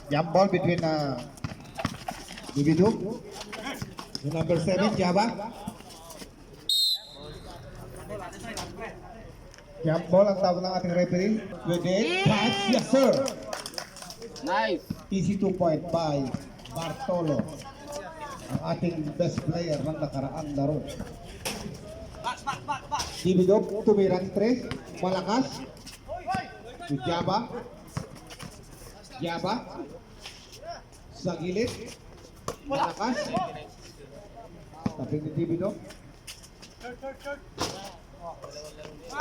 Jump ball between Dividu. Number 7, Java. Jump ball ang tawag ng ating referee. With it, pass, yes sir. Nice. Easy 2 point by Bartolo. Ang ating best player ng nakaraang laro. Dividu, tumiran 3. Malakas. To Java. Java. Sa gilid. Malakas. Taping ni Dividu.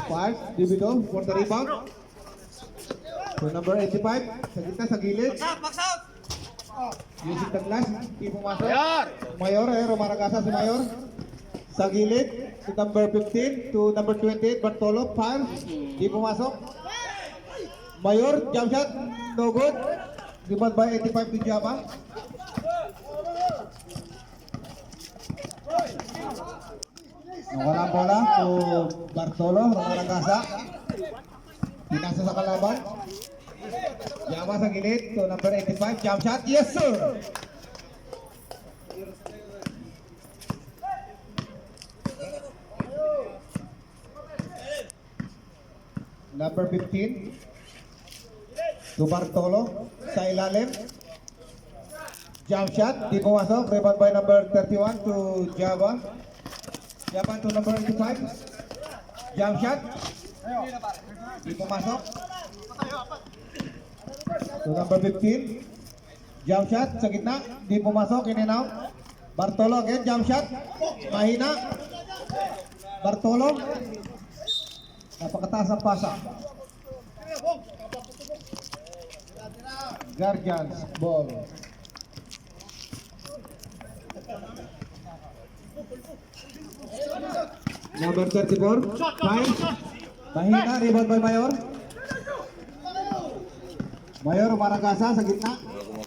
5. Dividu for the rebound. So number 85. Sa gitna, sa gilid. Using the glass. Hindi pumasok. Mayor. Romaragasa si Mayor. Sa gilid. To number 15. To number 28. Bartolo. 5. Hindi pumasok. Mayor. Jump shot. No good. Rebound by 85 to Java. Nawala ang bola to Bartolo, Romaragasa. Pinasa sa kalaban. Java sa gilid to number 85, jump shot, yes sir! Number 15 to Bartolo, sa ilalim. Jump shot, di pumasok, rebound by number 31 to Java. Java to number 85. Jump shot. Di pumasok. To number 15. Jump shot sa gitna. Di pumasok. In and out. Bartolo again. Jump shot. Mahina. Bartolo. Napakataas ang pasa. Guardians ball. Number 34, Fine. Mahina, rebound by Mayor. Mayor, Maragasa sa gitna.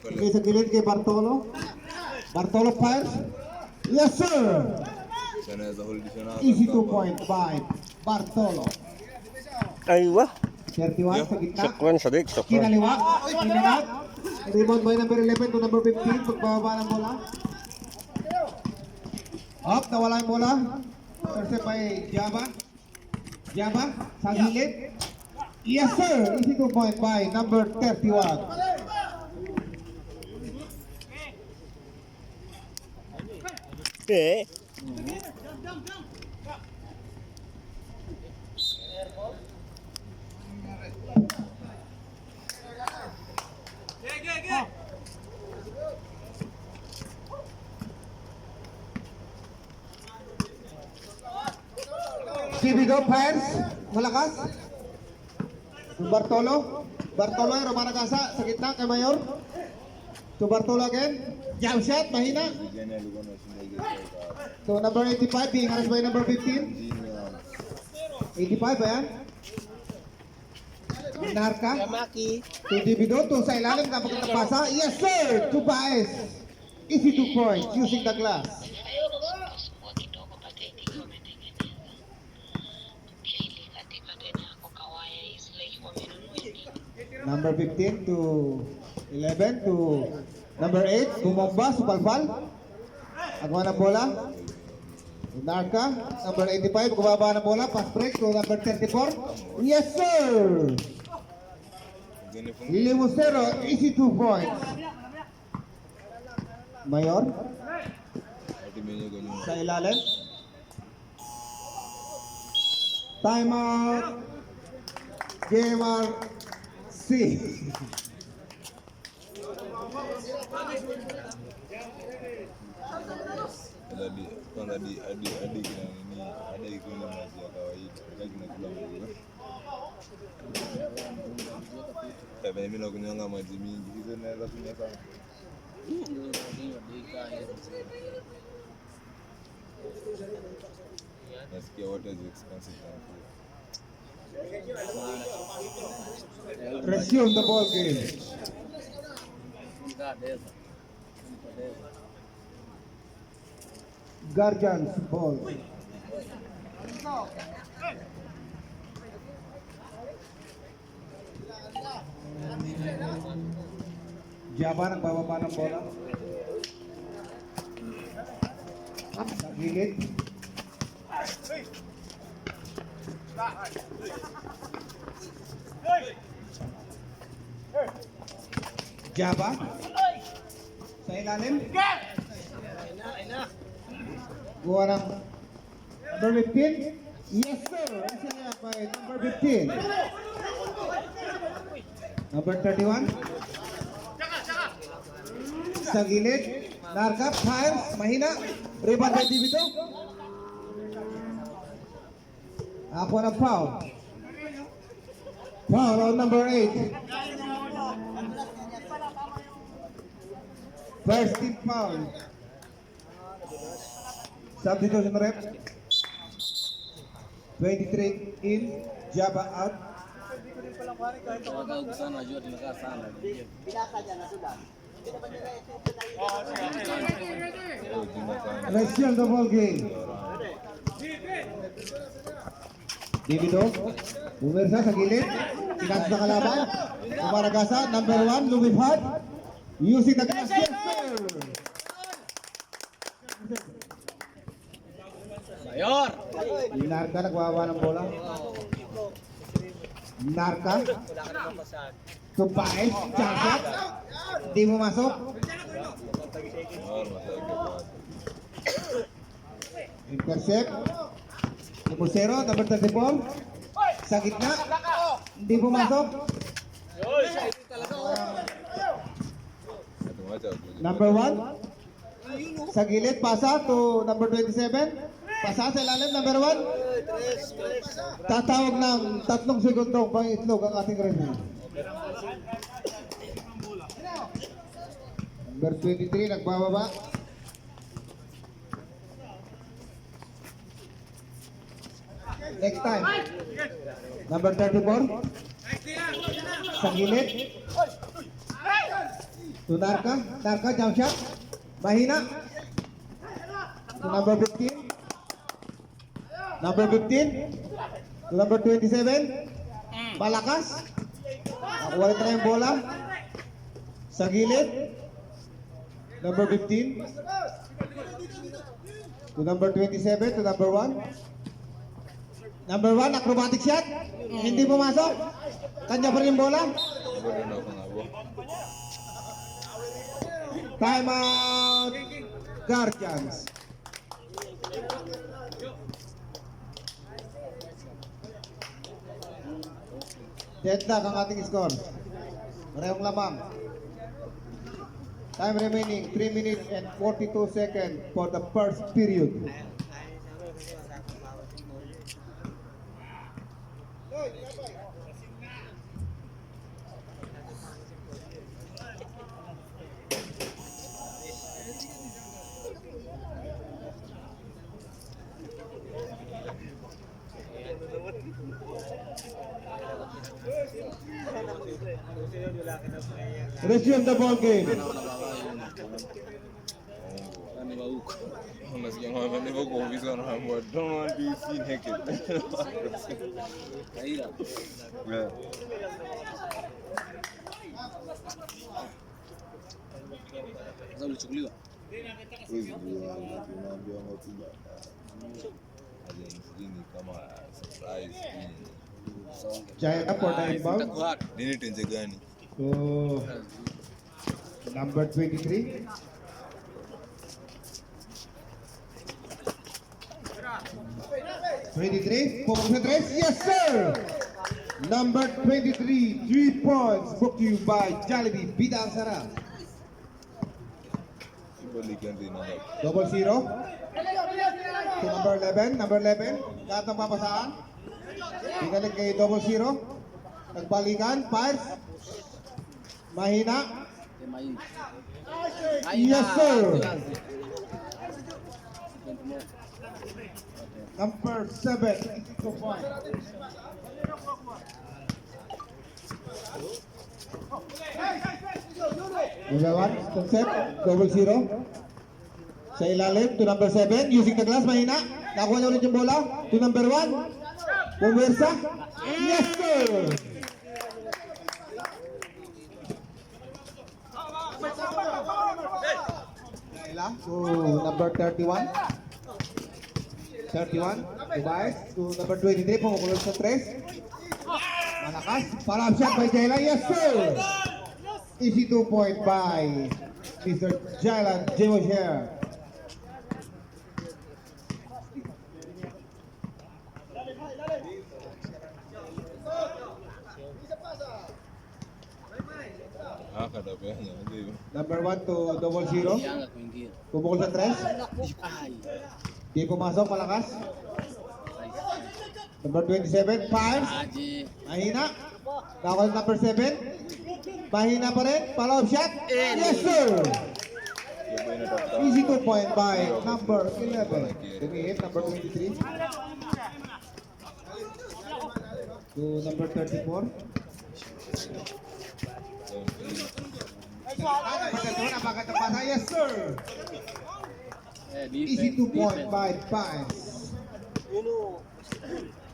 Ikay sa gilid kay Bartolo. Bartolo fires. Yes sir! Easy 2 point by Bartolo. Aywa. 31 sa gitna. Sakwan sadik, sakwan. Kinaliwa. Kinaliwa. Rebound by number 11 to number 15. Pagbababa ng bola. Up, nawala yung bola. Intercept by Java. Java, sa gilid. Yes sir! Easy 2 point by number 31. Eh. Dividu fires. Malakas. Bartolo. Bartolo yung Romaragasa sa gitna kay Mayor. To Bartolo again. Jump shot, mahina. To number 85, being harassed by number 15. 85 ba yan? Narka. To Dividu, to sa ilalim, napagkatapasa. Yes sir! To Baez. Easy 2 points using the glass. Number 15 to 11 to number 8, Bumomba, Supalpal. Agwa ng bola. Narka, number 85, kubaba ng bola, pass break to number 34. Yes sir! Limusero, easy 2 points. Mayor. Sa ilalim. Time out. Gamer C. Mimi nakunywanga maji mingi, hizo naweza kunywa sana. Nasikia water is expensive than food. Resume the ball game. Guardians ball. Java nagbababa ng bola. Sa gilid. Java. Sa ilalim. Gawa ng number 15. Yes sir. Isa niya by number 15. Number 31. Sa gilid. Narka. Fires. Mahina. Rebound by Divido. Ako ng foul. Foul on number 8. First team foul. Substitution rep. 23 in, Java out. Wag sana jud naka sana. Let's see the ball game. Divido. Bumersa sa gilid. Tinas na kalaban. Umaragasa. Number 1, lumipad. Using the glass. Yes, sir. Mayor. Narka nagwawa ng bola. Narka. Tumpaes. Changshot. Di mo masok. Mahal masakit. Intercept. Musero, number 34. Sa gitna. Hindi pumasok. Ito macam aku. Number 1. Sa gilid, pasa to number 27. Pasa sa ilalim, number 1. Tatawag ng 3 segundong pang itlog ang ating referee. Number 23, nagbababa. Next time. Number 34. Sa gilid. To Narka. Narka, jump shot. Mahina. To number 15. Number 15. To number 27. Malakas. Nakuha rin tayo yung bola. Sa gilid. Number 15. To number 27. To number 1. Number 1, acrobatic shot. Hindi pumasok. Kanya pa rin yung bola. Baru nak aku ngabo. Time out. Guardians. Deadlock ang ating score. Parehong lamang. Time remaining 3 minutes and 42 seconds for the first period. Resume the ball game. Kami bau. Nasikia mama ni wako ofisi wanaamua don't want to be seen naked. Kaira. Yeah. Sasa ulichukuliwa. Huwezi kujua, tunaambiwa ngoja. Aje ni kama surprise. Giant up for the inbound. Takuhat. Nini tenje gani? So, number 23. Focus on tres. Yes, sir. Number 23, 3 points brought to you by Jollibee. Bidang Sarap. Balik yan din ako. Double zero. To number 11. Number 11. Lahat ng papasaan. Pinalik kay double zero. Nagbalikan. Fires. Mahina. Main. Yes, sir. Number 7. Number 1, concept, double zero. Sa ilalim, to number 7, using the glass, mahina. Nakuha niya ulit yung bola. To number 1, Pumersa. Yes, sir! to number 31. 31, Tobias to number 23, pumukulong sa 3. Malakas, follow-up shot by Jailan, yes sir! Easy 2-point by Mr. Jailan Jemosher. Ah, kada pa yan. Ano yun? Number 1 to 00, Yanga kuingia. pumukul sa 3. Ay. Di pumasok, malakas. Number 27, Piles. Aje. Mahina. Nakawal number 7. Mahina pa rin. Follow-up shot. Yes, sir! Yung ba yung natapos? Easy 2-point by number 11. Tumihit, number 23. To number 34. Napaganda pasa. Yes, sir! Easy 2-point by Piles.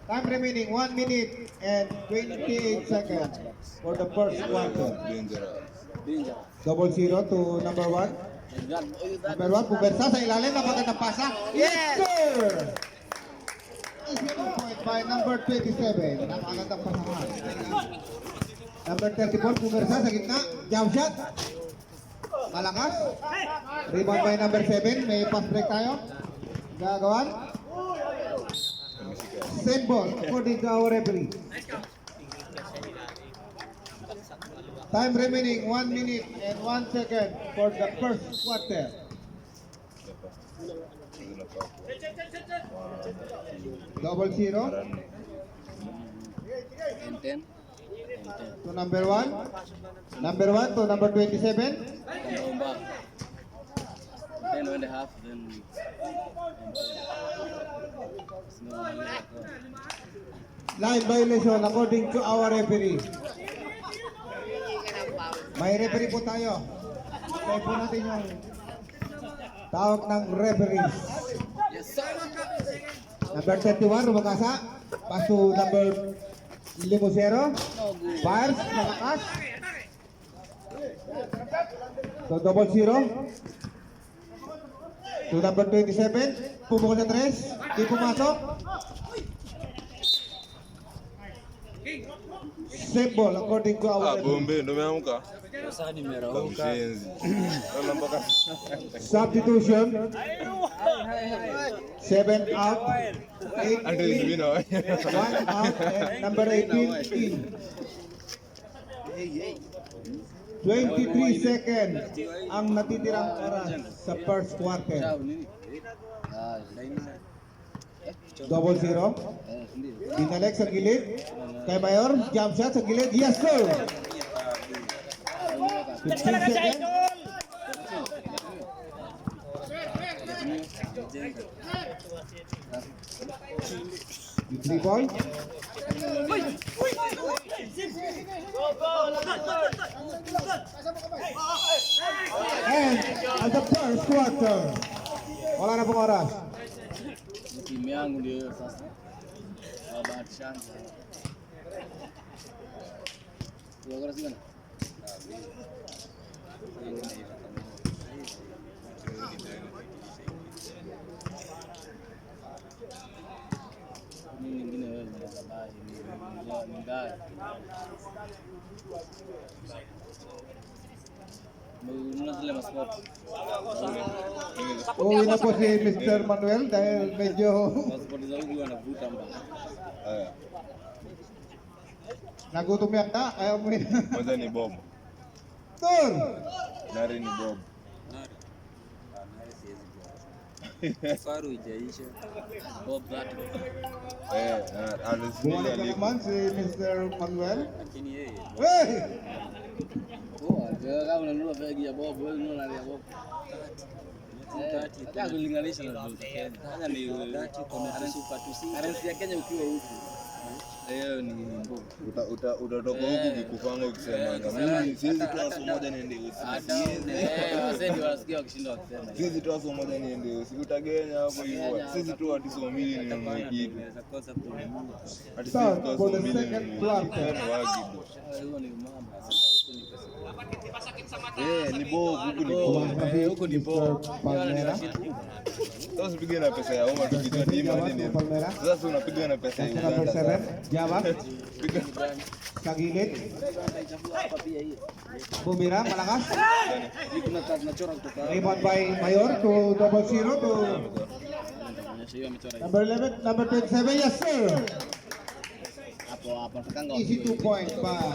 Time remaining 1 minute and 28 seconds for the first quarter. Dangerous. Danger. 0-0 to number 1. Number 1, pubersa sa ilalim. Napaganda pasa. Yes, sir! Easy 2-point by number 27. Napagandang pasahan. Number 34, pubersa sa gitna. Jump shot. Malakas. Rebound by number 7. May pass break tayo. Gagawan. Same ball according to our referee. Time remaining 1 minute and 1 second for the first quarter. Double zero 10. to number 1. Number 1 to number 27. Bomba. 10 and a half then. Line violation according to our referee. May referee po tayo. Tayo po natin yung tawag ng referees. Yes sir. Number 31, Rumagasa. Pass to number 50. Fires, malakas. So, 0-0. To number 27. Pumukul sa 3. Di pumasok. Same ball according to our Ah, referee. bombe, ndo umeamka? Sasa Mshenzi. Wala mpaka Substitution. 7 out. 8 hata in. hivi na 1 out and number 18 in. 23 seconds ang natitirang oras sa first quarter. 0-0. Binalik sa gilid. Kay Mayor, jump shot sa gilid. Yes, sir! 15 seconds. Yung 3 ball. And at the first quarter, wala na pong oras. Timu yangu ndio hiyo sasa. Bahati chance. Unaona sasa? Ni nyingine wewe unaweza bai ni ndani. Muna zile masport. Uwi na po si Mr. Manuel dahil medyo Masport za huku wanavuta mbaya. haya. nagutom yata. Ayaw mo yun. Kwanza ni Bob. Tur! Nari ni Bob. Faru ijaisha. Bob that. Alismili Bumalik na aliko. naman si Mr. Manuel. Lakini yeye. Hey! Poa, kama unanunua begi ya Bob, wewe ununua ya Bob. Nataka kulinganisha na Bob Kenya. Haya ni currency ya Kenya ukiwa huku. Hiyo ni Bob. Utatoka huku kikufanga ukisema mimi siwezi toa somo moja niende usi. Wazee ndio wanasikia wakishinda wakisema. Siwezi toa somo moja niende usi. Utagenya hapo hivyo. Siwezi toa hadi somo mbili ninunue kitu. Unaweza kosa kununua. Hadi Start siwezi toa for somo the mbili second ninunue quarter. kitu. Wajibu. Hiyo ni mama. Sasa huko ni pesa. Ni Bob, huku ni Pumasok na si Huko ni Bo. Mr. Palmera. Sasa usipige na pesa ya Oma tukijua timu Java hadi to ni. Palmera. Sasa unapiga na pesa ya Sa number Uganda. 7, Java. Piga Sa gilid. Hapa pia hii. Bumira, malakas. Hii kuna kazi nachora kutoka hapa. Rebound by Mayor to 0-0 to Onyesha hiyo amechora hiyo. number 11, number 27. Yes, sir. Hapo takanga Easy 2 points by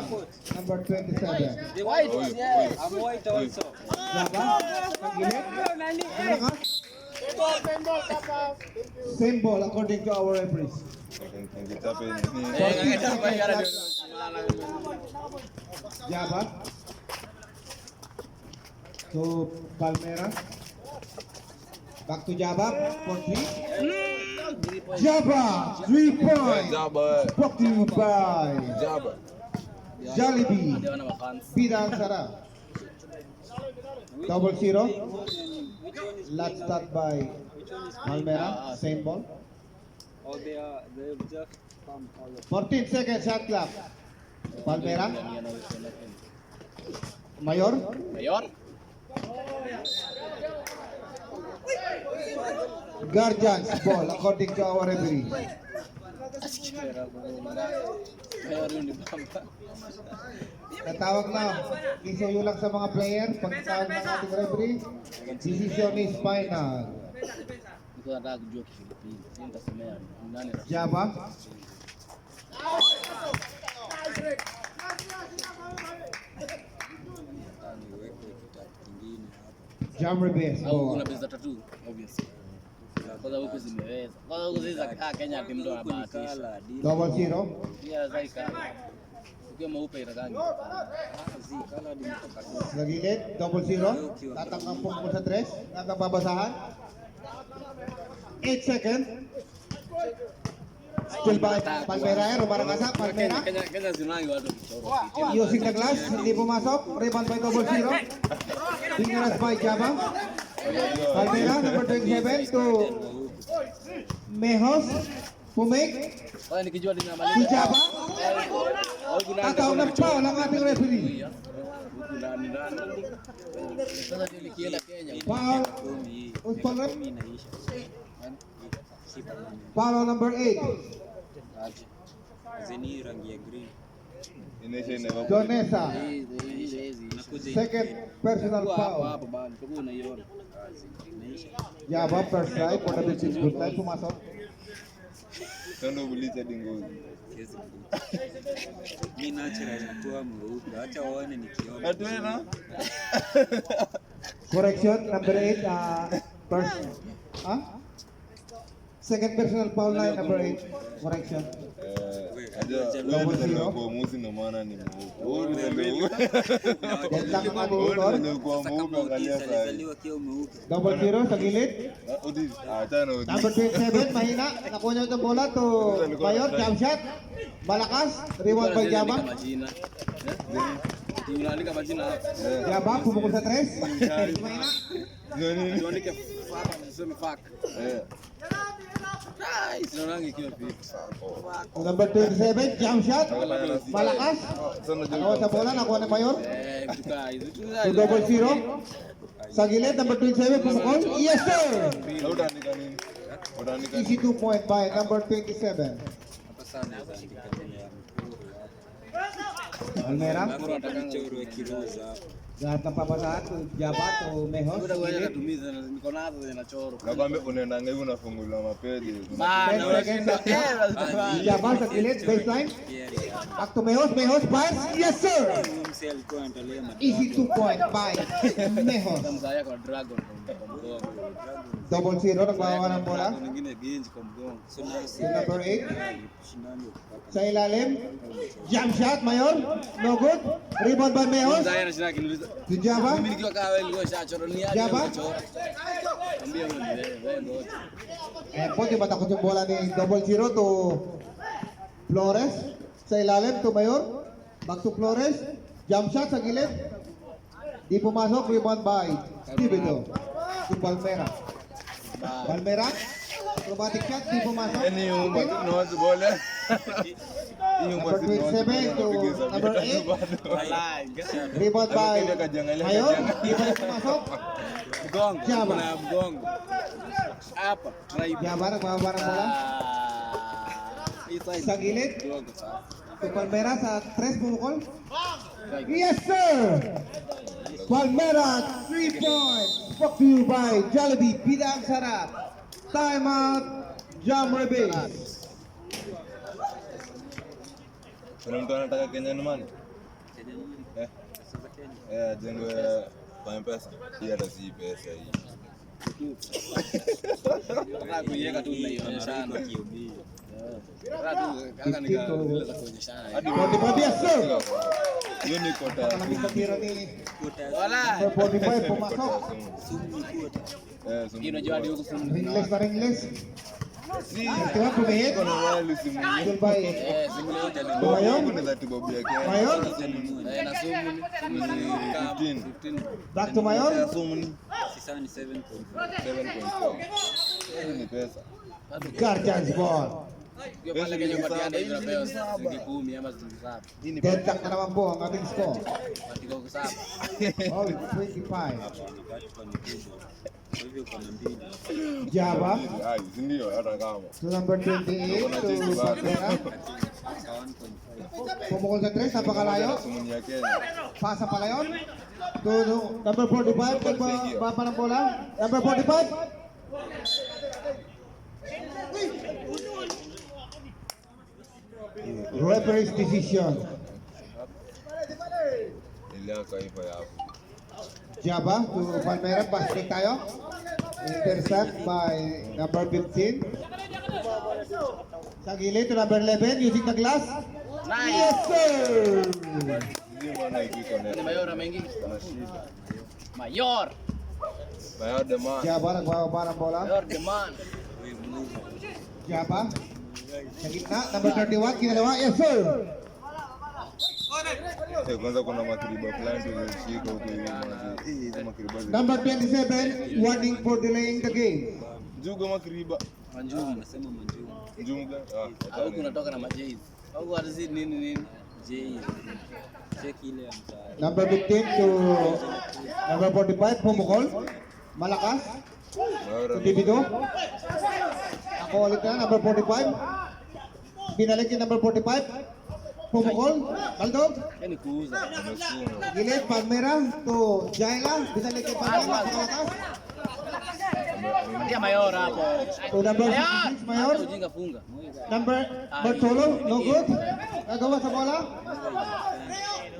number 27. The white, yeah. I'm white also. Java, sa gilid. Malakas. Same ball according to our referees. Ngitape ni. Ngakachapa yara ndio. Java to Palmera. Back to Java for 3. Java, 3 points. Jaba. Brought to you by Jaba. Jollibee. Ndio na mafans. Pidang Sara. 0-0. Last start by Palmera. Same ball. Oh, they just come all of 14 seconds shot clock. Palmera. Mayor. Mayor. Guardians ball according to our referee. Mayor yun di ba? Natawag na. Isuyo lang sa mga player. Pagkatawag ng ating referee, decision is final. Niko nataka kujua Kifilipino. Sio nitasomea nani na Java. Jam Rebase au kuna ball. pesa tatu obviously. Kwanza huku zimeweza. Kwanza huku ziza kaa Kenya timu ndo anabahatisha. 0-0. Pia zaika. Ukiwa mweupe itakangi. Kala di mtoka. Sa gilid, 0-0. Tatangkang pungko sa 3. Nakababasahan. 8 seconds. Still by Palmera. Rumaragasa. Palmera. Kenya zinangi watu kichoro. Using the glass. Hindi pumasok. Rebound by 0-0. Fingers by Java. Palmera, number 27 to Mejos. Pumik. Kaya nikijua Si dinamaliza. Java. Au kuna Tataw ng foul ang ating referee. huku nani nani. Sasa ndio nikienda Kenya. Foul. Foul rep. Foul number 8. Aje. Zeni rangi ya green. Inaisha inawa. Donesa. Hizi. Second personal Hapo foul. hapo bana. Tuko unaiona. Java first try for the British good try pumasok. Tando buliza dingozi. Siwezi kuta. Mi natural nakuwa mweupe. Acha waone nikiona. Hatuena. Correction number 8 first second personal foul line number 8 correction. Wewe ndio kwa muzi na maana ni mweupe. Wewe ndio. Yan lang ang ating Wewe motor. ndio kwa mweupe angalia sasa. Alizaliwa kiwa mweupe. 0-0 sa gilid. Odi, tano odi. Number 27 mahina. Nakuha niya itong bola to Mayor. Jump shot. Malakas. Rebound by Java. Majina. Tunaandika majina hapa. Java pumukul sa 3. Mahina. Nani? Tuandike fuck, tuseme fuck. Sinarangi ikiwa vipi? Number 27 jump shot. Malakas. Sana Nakuha sa bola. Nakuha ni Mayor. Kutukaa hizo. To 0-0. Sa gilid number 27 pumukul. Yes sir. Utaandika nini? Utaandika Easy 2 point by number 27. Hapa sana zaandika jina ya Almera. michoro ya kiroza. Lahat ng papasahan to Java to Mejos. Kuda kwa Gilid. natumiza niko nazo zinachoro. Nakwambia unaenda hivi unafunguliwa mapeji. Bana, 10 seconds sa Java sa gilid, baseline. Back to Mejos, Mejos pass. Yes sir. Huyu msee alikuwa anatolea Easy 2 point by Mejos. Mzaya kwa dragon kwa mgongo. 0-0 nagbawa ng bola. Dragon nyingine ginji kwa mgongo. So na si To number 8. shindano kupaka. Sa ilalim. Jump shot, Mayor. No good. Rebound by Mejos. Mzaya na shina kiniuliza. To Java. Mimi nikiwa kawa ilikuwa shachoro ni aje Java. unachora. Ambia wewe ndio. Ayan po, di matakot yung bola ni 0-0 to Flores. Sa ilalim to Mayor. Back to Flores. Jump shot sa gilid. Di pumasok. Rebound by Tibido. To Palmera. Palmera. Acrobatic shot. Di pumasok. Yaani yung nawazi bola. Yung Number pasti 27 to number 8. Wala. Rebound by Ano kaya kajangan, Mayor. Di ba pumasok? Bugong. Jaba. Kuna bugong. Apa? Try. Jaba, nagbababa ng bola. Sa gilid. To Palmera sa 3 bumukol. Yes, sir! Palmera, 3 points. Brought to you by Jollibee, Pida ang sarap. Timeout, Jam Rebase. Kuna mtu anataka Kenya naman. Kenya naman. Eh. Sasa Kenya. Jengo kwa mpesa. Hii hata si pesa hii. Nataka kuiweka tu naionyeshana. Kwa kiubii. Nataka tu kaka zile za kuonyeshana. Hadi Yes, sir! hiyo ni kota. Kalabit na tiro ni Wala. number 45 pumasok. Hii unajua hadi huko sumu. Ringless na ringless. Si. Tiwa pumihit. Kuna wale simu. Idol by Simu leo jana. Tumayon. Kuna za tibabu ya Kenya. Mayon. Na sumu ni 15. Back to Mayon. Sumu ni Sisa ni 7.5. 7.4. Hiyo ni pesa. Guardians ball. Hiyo pale Kenya patiana hizo napewa shilingi 10 ama shilingi 7. Hii ni Dead duck na naman po ang ating score. Patiko ko 7. All 25. Wakati kwa ni kubwa. Kwa hivyo kwa na mbili. Java Ai, si ndio hata kama. to number 28 to Palmera. Sa 1.5. Pumukol sa 3, napakalayo. Sumu ni ya Kenya. Pasa pala yun. To number 45, nagbaba ng bola. Number 45. Referee's decision. Iliaka ipa ya hapo. Java to Palmera, basket tayo. Intercept by number 15. Sa gilid to number 11 using the glass. Yes, sir! Hindi maana ikiko Ni na. Mayor mengi. Kuna shida. Mayor. Bayo dema. Java nagbababa ng bola. Mayor demand. Java. Sa gitna, number 31, kinalawa. Yes, sir! Kwanza kuna makiriba fulani tulishika huko hivi mazi. Hizi makiriba. Number 27, warning for delaying the game. Juga makiriba. Manjumu. Anasema Manjumu. Njumga. Au kunatoka na majeiz. Au hatazi nini. J. Check ile ya mtaa. Number 15 to number 45, pumukol. Malakas. Individu. Ako ulit na, number 45. Binalik yung number 45. Pumukol. Baldog. Yani kuuza. Gilid, Palmera to Jaila. Binalik yung Palmera. Malakas. Ndia Mayor hapo. To number Mayor. 66, Mayor. Hata ujinga funga. Number Bartolo, no good. Nagawa sa bola.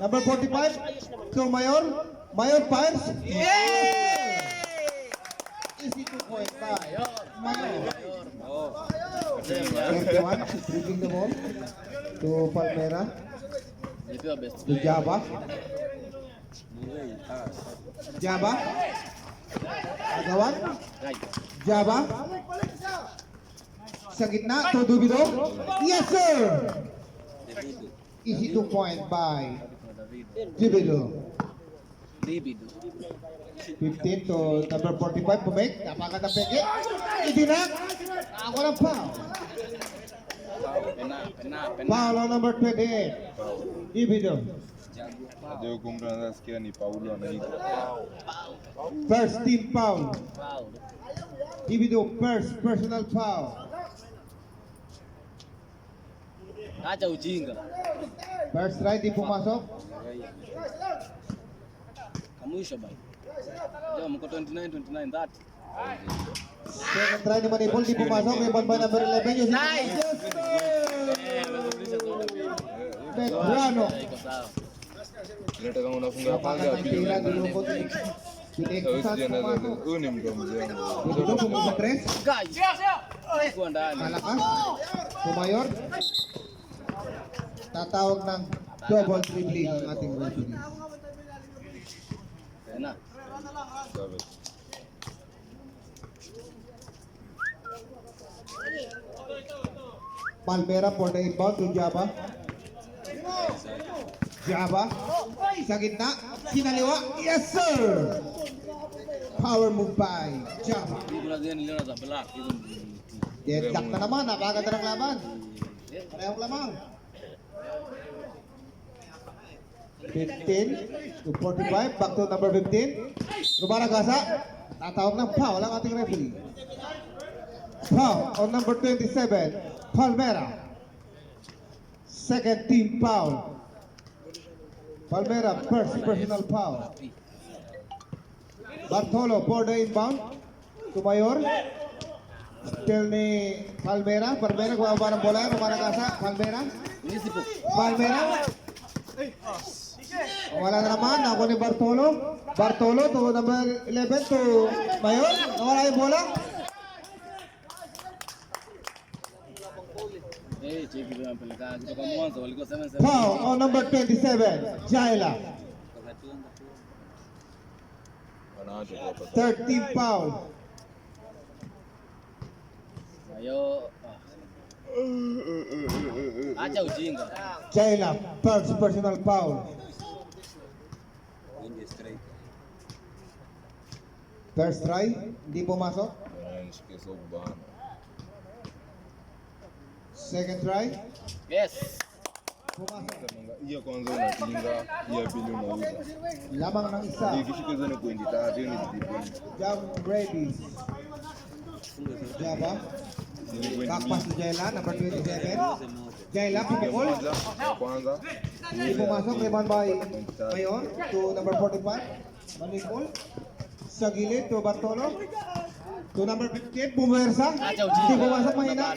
Number 45 to Mayor. Mayor fires. Easy 2.5. Mayor. Oh. 31, dribbling the ball to Palmera, Nilipewa best to player. Java. Mwenye Java. Agawan. Right. Java. Sa gitna, to Dubido. Yes, sir! Davido. Easy 2 point by David. Dubido. David. 15 to number 45, Pumik. Napakata peke. Idinak. Ako ng foul. Pena. Foul on number 28. Dubido. Ndio huko mtu anaweza sikia ni Paulo anaitwa. First team foul. Foul. Dubido first personal foul. Acha ujinga. First try, di pumasok. Kamuisha bai. Leo mko 29 that. Second try ni Manipol, di pumasok. Rebound by number 11. Yusuf. Nice! Yes, sir! Wamezungusha zote mbili. Medrano. Iko sawa. Leta kama unafunga panga Napakata ng tira, pili. nilungkot. Pinexusat, pumasok. Huyu ni mtu mjengo. Dubido pumunta 3. Guys. Iko ndani. Malakas. Pumayor. Tatawag ng double dribbling ang ating referee. Pena. Sabi. Palmera for the inbound to Java. Java. Sa gitna. Sinaliwa. Yes, sir! Power move by Java. Hindi ko na din niliona za black. Hizo Deadlock na naman. Napakaganda ng laban. Parehong lamang. 15 to 45. Back to number 15. Rumaragasa. Tatawag ng foul ang ating referee. Foul on number 27, Palmera. Second team foul. Palmera, first personal foul. Bartolo for the inbound. Tumayor. Still ni Palmera. Palmera, gumaba ng bola. Rumaragasa. Palmera. Palmera. Wala na naman. Ako ni Bartolo. Bartolo to number 11 to Mayor. Nawala yung bola. Foul on number 27, Jaila. Wanaacha tu hapa. Third team foul. Ayo. Acha ujinga. Jaila, first personal foul. Hindi straight. First try, hindi pumasok. Wananishike so bana. Second try, Yes. pumasok. Iya kwanza unapinga, iya pili unauza. Lamang ng isa. Ikishika hizo ni pointi tatu, hiyo ni dipindi. Jam ready. Jaba, Ni pointi back pass to mbili. Jaila, number 27. Jaila, Ya pumukol. kwanza, Hindi pumasok, rebound by Mayor to number 45. Manikol. Sa gilid to Bartolo. To number 15, Bumersa. Hindi pumasok, mahina.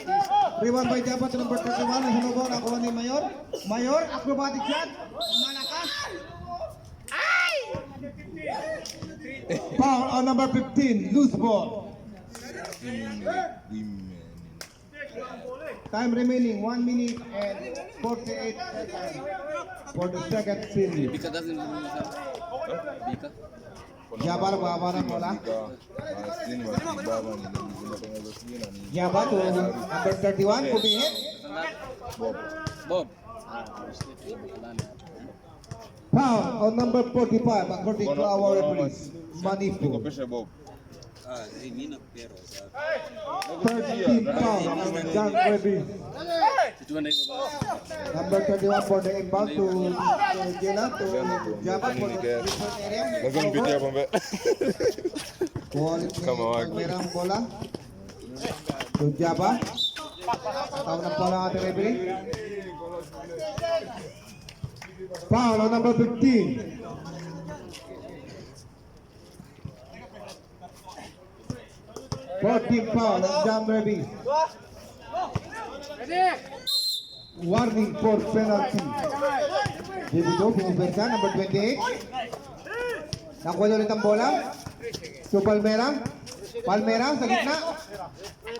Rebound by Jaba to number 31. Nasunubo na kuha ni Mayor. Mayor, acrobatic shot. Malakas. Foul on number 15, loose ball. Time remaining 1 minute and 48 seconds for the second period. Bika doesn't Bika. Jaba nagbawa ng bola. Sini matibaba ni zinatengenezwa sijui na nini. Jaba to number 31, Kubihit. Bob. Bob. Foul on number 45 according to our referees. Manipu. Nikopeshe Bob. Mimi nakupera safi. Third team foul on John Kirby. Tujuan na ito ba? Number 31 for the inbound to Jela to Jaba for the different area. Lazima nipitie hapo mbele. Quality Kama wako. merang bola. To Jaba. Tawag ng bola ang ating referee. Foul on number 15. Fourth team foul on John Kirby. Warning for penalty. Dito, pumupersa, number 28. Nakuha ulit ang bola. To Palmera. Palmera sa gitna.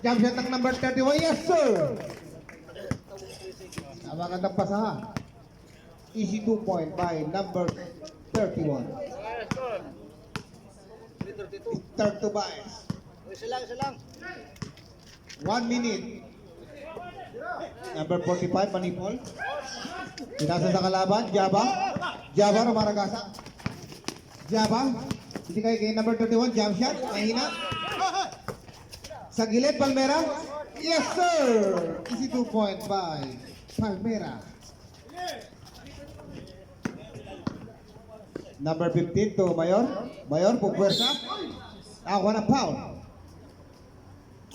Jump shot ng number 31. Yes, sir! Magandang pasahan. Easy 2 point by number 31. Start to bias. 1 minute. Number 45, Manipol. Pinasa sa kalaban, Jaba. Jaba, Rumaragasa. Jaba. Hindi kayo kay number 31, jump shot. Mahina. Sa gilid, Palmera. Yes, sir! Easy 2 point by Palmera. Number 15 to Mayor. Mayor, pupwersa. Ako na foul.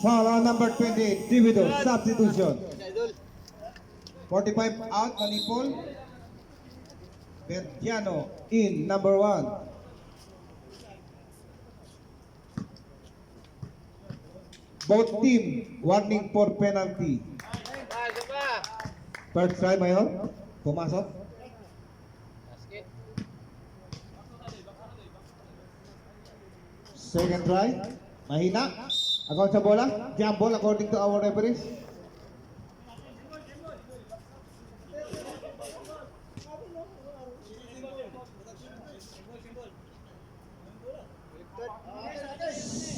Foul on number 28, Divido, substitution. 45 out, Manipol. Bertiano in, number 1. Both team warning for penalty. First try, Mayor. Pumasok. Second try. Mahina. Account sa bola. Jump ball according to our referees.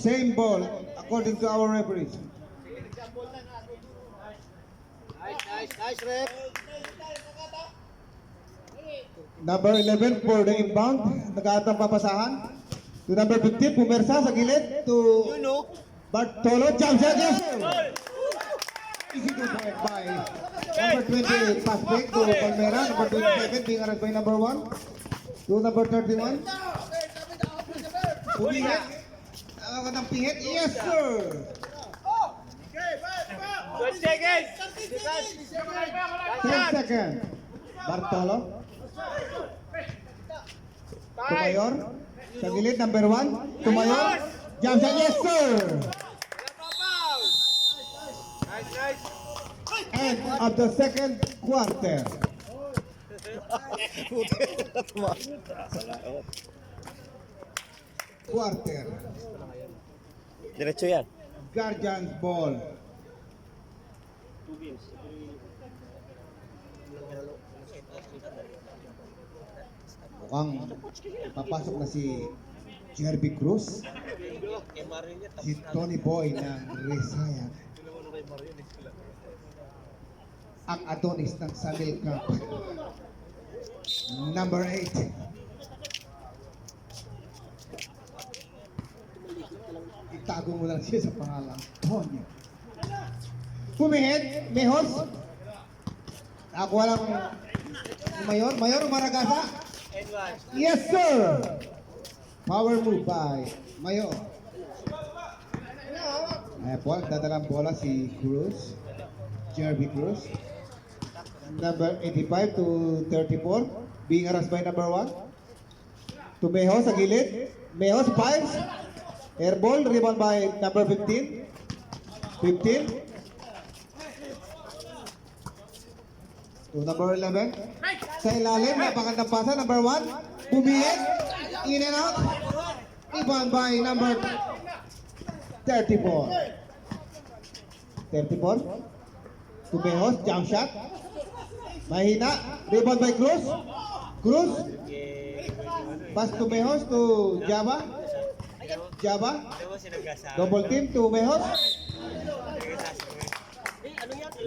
Same ball according to our referees. Nice, rep. Number 11 for the inbound. Nag-aatang papasahan. To number 15, pumersa sa gilid. To Bartolo. Jump shot. Yes, sir. Easy to point by Number 28, pass back to Palmera. Number 27, being harassed by number 1. To number 31. Pumihit. Ako ng pihit. Yes, sir. 10 seconds. Bartolo. Tumayor. Sa gilid, number 1. Tumayor. Jump shot. Yes, sir. End of the second quarter. Quarter. Diretso yan. Guardians ball. Mukhang papasok na si Jerby Cruz, si Tony Boy ng Rizaya, ang Adonis ng Samil Cup, number 8. Itago mo lang siya sa pangalan, Tonyo. Pumihit, Mehos. Ako lang Mayor, Mayor Maragasa. Yes, sir. Power move by Mayor. Ayan po, dadalang bola si Cruz. Jerby Cruz. Number 85 to 34. Being harassed by number 1. To Mehos sa gilid. Mehos fives. Airball, rebound by number 15. 15. To number 11. Sa ilalim, napakandang pasa. Number 1. Pumihit. In and out. Rebound by number 34. 34. Tumehos, jump shot. Mahina. Rebound by Cruz. Cruz. Pass Tumehos to Java. Java. Double team to Tumehos.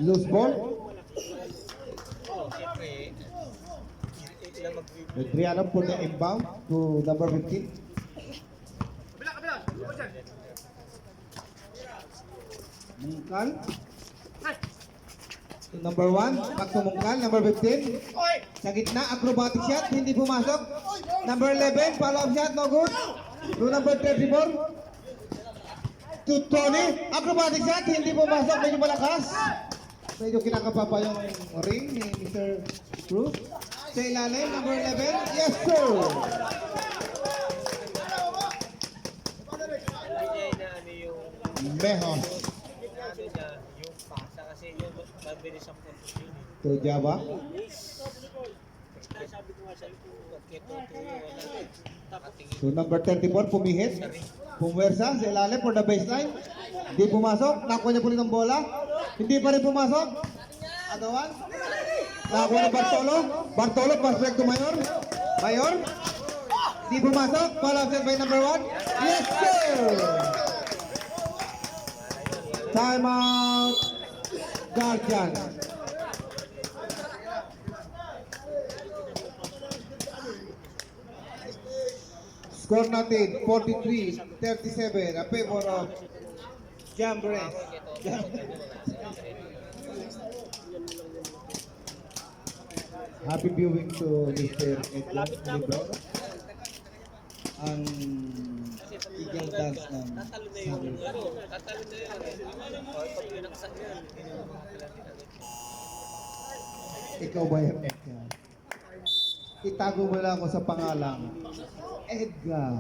Loose ball. Adriano put the inbound to number 15. Mungkal. To number 1, back to Mungkal, number 15. Sa gitna, acrobatic shot, hindi pumasok. Number 11, follow-up shot, no good. To number 34. To Tony, acrobatic shot, hindi pumasok, medyo malakas. Medyo kinakapa pa yung ring ni Mr. Cruz. Sa ilalim, number 11. Yes, sir! Mehos. To Java. To number 34, pumihit. Pumwersa sa ilalim for the baseline. Hindi pumasok. Nakuha niya po rin ang bola. Hindi pa rin pumasok. Agawan. Nakuha ni Bartolo. Bartolo, pass back to Mayor. Mayor. Hindi pumasok. Ball offset by number 1. Yes, sir! Time out. Guardian. Score natin 43-37 a favor of Jambres. Happy viewing to Mr. Edgar Libro. Ang Eagle Dance ng Samuel. Ikaw ba yung Edgar? Itago mo lang ako sa pangalang Edgar.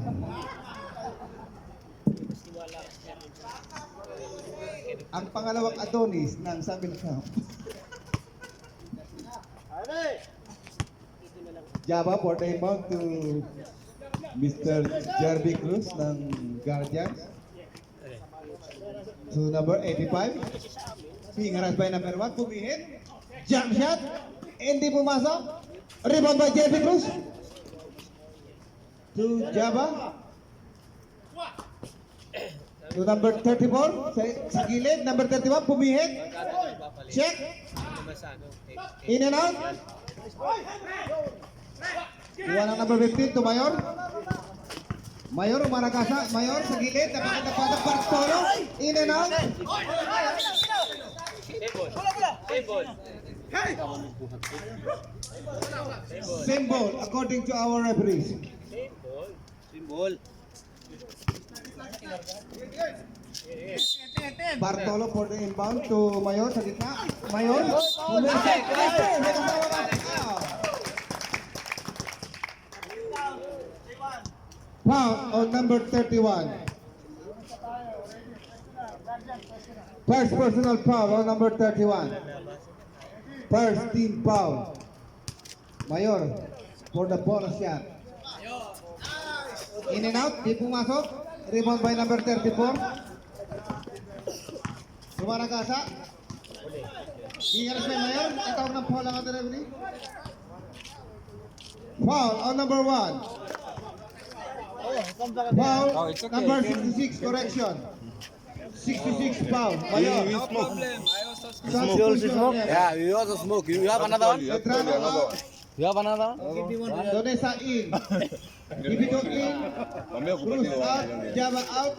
Ang pangalawang Adonis ng Samuel Camp. Java for the inbound to Mr. Jerby Cruz ng Guardians. To number 85. Being harassed by number 1. Pumihit. Jump shot. Hindi pumasok. Rebound by Jerby Cruz. To Java. To number 34. Sa gilid. Number 31. Pumihit. Check. In and out. Iwan ang number 15 to Mayor. Mayor Maragasa. Mayor sa gilid. Napakatapatak Bartolo. In and out. Same ball according to our referees. Simbol. Bartolo for the inbound to Mayor sa gitna. Mayor. Foul on number 31. First personal foul on number 31. First team foul. Mayor for the bonus shot. In and out, di pumasok. Rebound by number 34. Sumaragasa. Ingat sa Mayor. Itawag ng foul ang ating referee. Foul on number 1. Foul number 66, correction. 66 foul. Mayor. No problem. I also Substitution. Yeah, you also smoke. You have another one? Veterano out. You have another one? Donesa in. Divido in. Mamaya Cruz kupatia out. wao. Java out.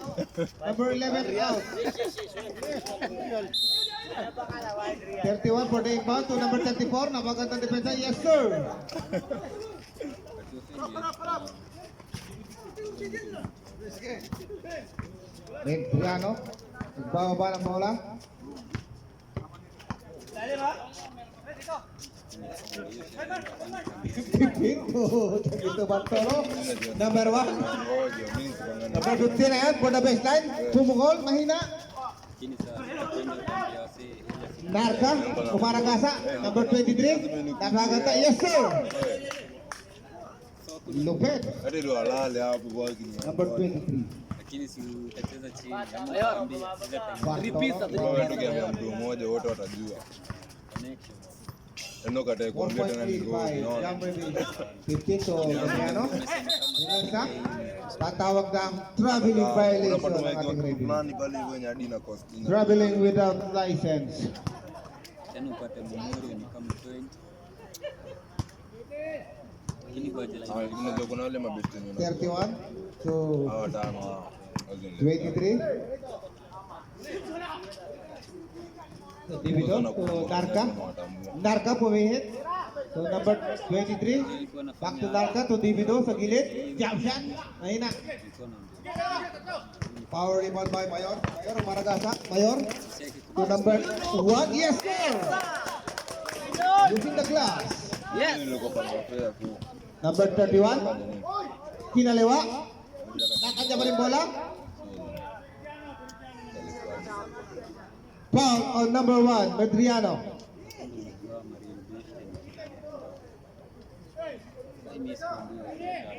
Number 11 out. 31 for the inbound to number 34. Napagandang depensa. Yes, sir. Triano. Nagbababa ng bola. Pinto. Dito Bartolo. Number 1. Ngoja, mimi sipangana. Number 15 na yan for the baseline. Pumukol. Mahina. kini sa pwede si Narca. Umaragasa. Number 23. Nakaganda. Yes, sir. Lupet. Hadi ndo alale hapo kwa kini. Number 23. lakini si utacheza chini ama Bartolo. Wewe ndio kiambia mtu mmoja wote watajua. connection Eno katae kuambia tena ni 1.3 goal. by No. Jam Remy. 15 to Mariano. Inersa. Tatawag ng traveling violation Unapata ng ating mike referee. fulani pale kwenye hadi na cost. Traveling without license. tena upate memorial ni kama 20 lakini kwa jela Ah, unajua kuna wale mabesti wenye 31 to hawa tano hao. 23. Divido to Narca. Narca pumihit. So number 23. Back to Narca to Divido sa gilid. Jump shot. Mahina. iko na Power rebound by Mayor. Mayor, Maragasa. Mayor. To number 1. Yes, sir. Using the glass. Nilikuwa pale kwa tu. Number 31. Kinalewa. Nakanya pa rin bola. Foul on number 1. Medriano.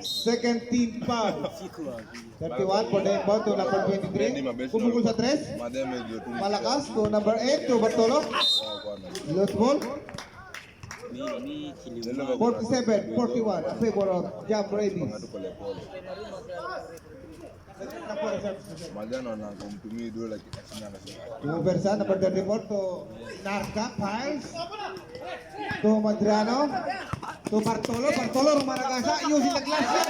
Second team foul. 31 for the inbound to number 23. Pumukul sa 3. Madame ndio tu. Malakas to number 8 to Bartolo. Loose ball. ni 47, 41. A favor of Jam Rabies. Pole pole. Majana na kumtumia dola kiasi na Versa number 34 to Narca Piles. To Madriano. To Bartolo. Bartolo Rumaragasa using the glass shot.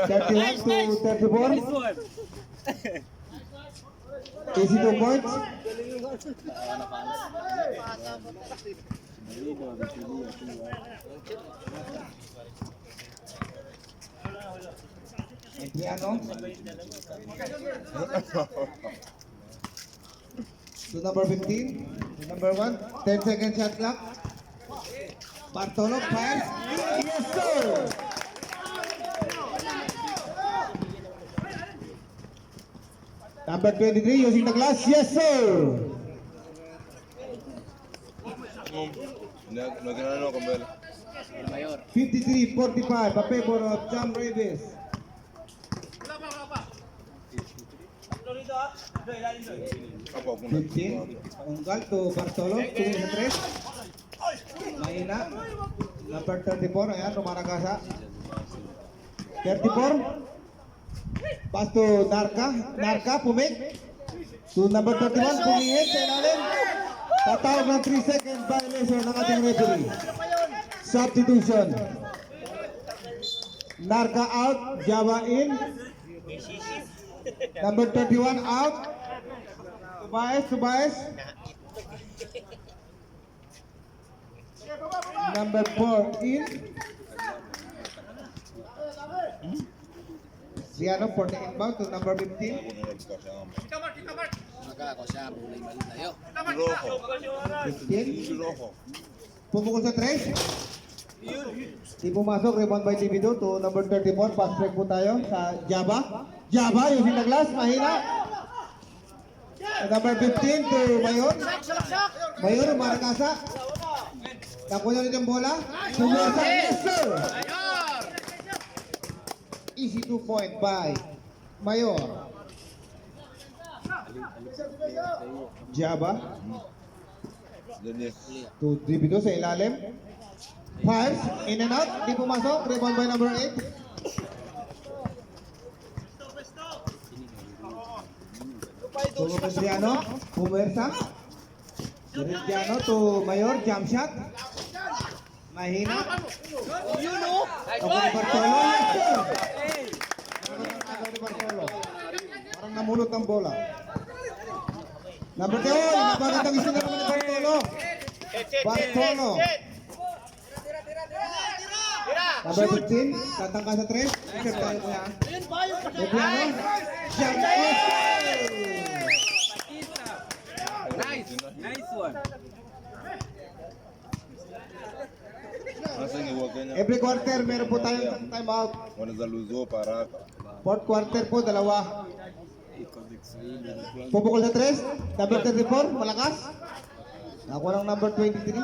Thirty-one to 34. Easy 2 points. Adriano. To number 15. To number 1. 10 second shot clock. Bartolo fires. Yes, sir. Number 23 using the glass. Yes, sir. na kina nani kwa mbele. 53-45. A favor of Jam Rabies. Hapo hakuna 15. Unggal to Bartolo. Tumingin sa 3. Mahina. Number 34. Ayan, Rumaragasa. 34. Pass to Narca. Narca, pumik. To number 31, pumihit sa ilalim. Tatawag ng 3-second violation ng ating referee. Substitution. Narca out, Java in. Number 31 out. Tobias. Number 4 in. Siano for the inbound to number 15. Maka ako siya, mulay mali tayo. Rojo. 15. Rojo. Pumukol sa 3. Di pumasok, rebound by Divido to number 34. Pass break po tayo sa Java. Java using the glass, mahina. Number 15 to Mayor. Mayor, Maracasa. Nakuha ulit ang bola. Pumasa, yes sir! Easy 2 point by Mayor. Java Dennis. to Divido sa ilalim. Fires, in and out, di pumasok, rebound by number 8. Tulo Pedriano, pumersa. Pedriano to Mayor, jump shot. Mahina. Ako ni Bartolo, yes sir! Ako ni Bartolo. Parang namulot ang bola. Number 2, napagandang isa na naman ni Bartolo. Bartolo. Number 15, tatangka sa 3. Isip tayo kuya. Pedriano. Jump shot. Nice one. Nasa iwag kanya. Every quarter, meron po tayong time out. Wanaweza luzo paraka. Fourth quarter po, dalawa. Pupukol sa 3. Number 34, malakas. Ako ng number 23.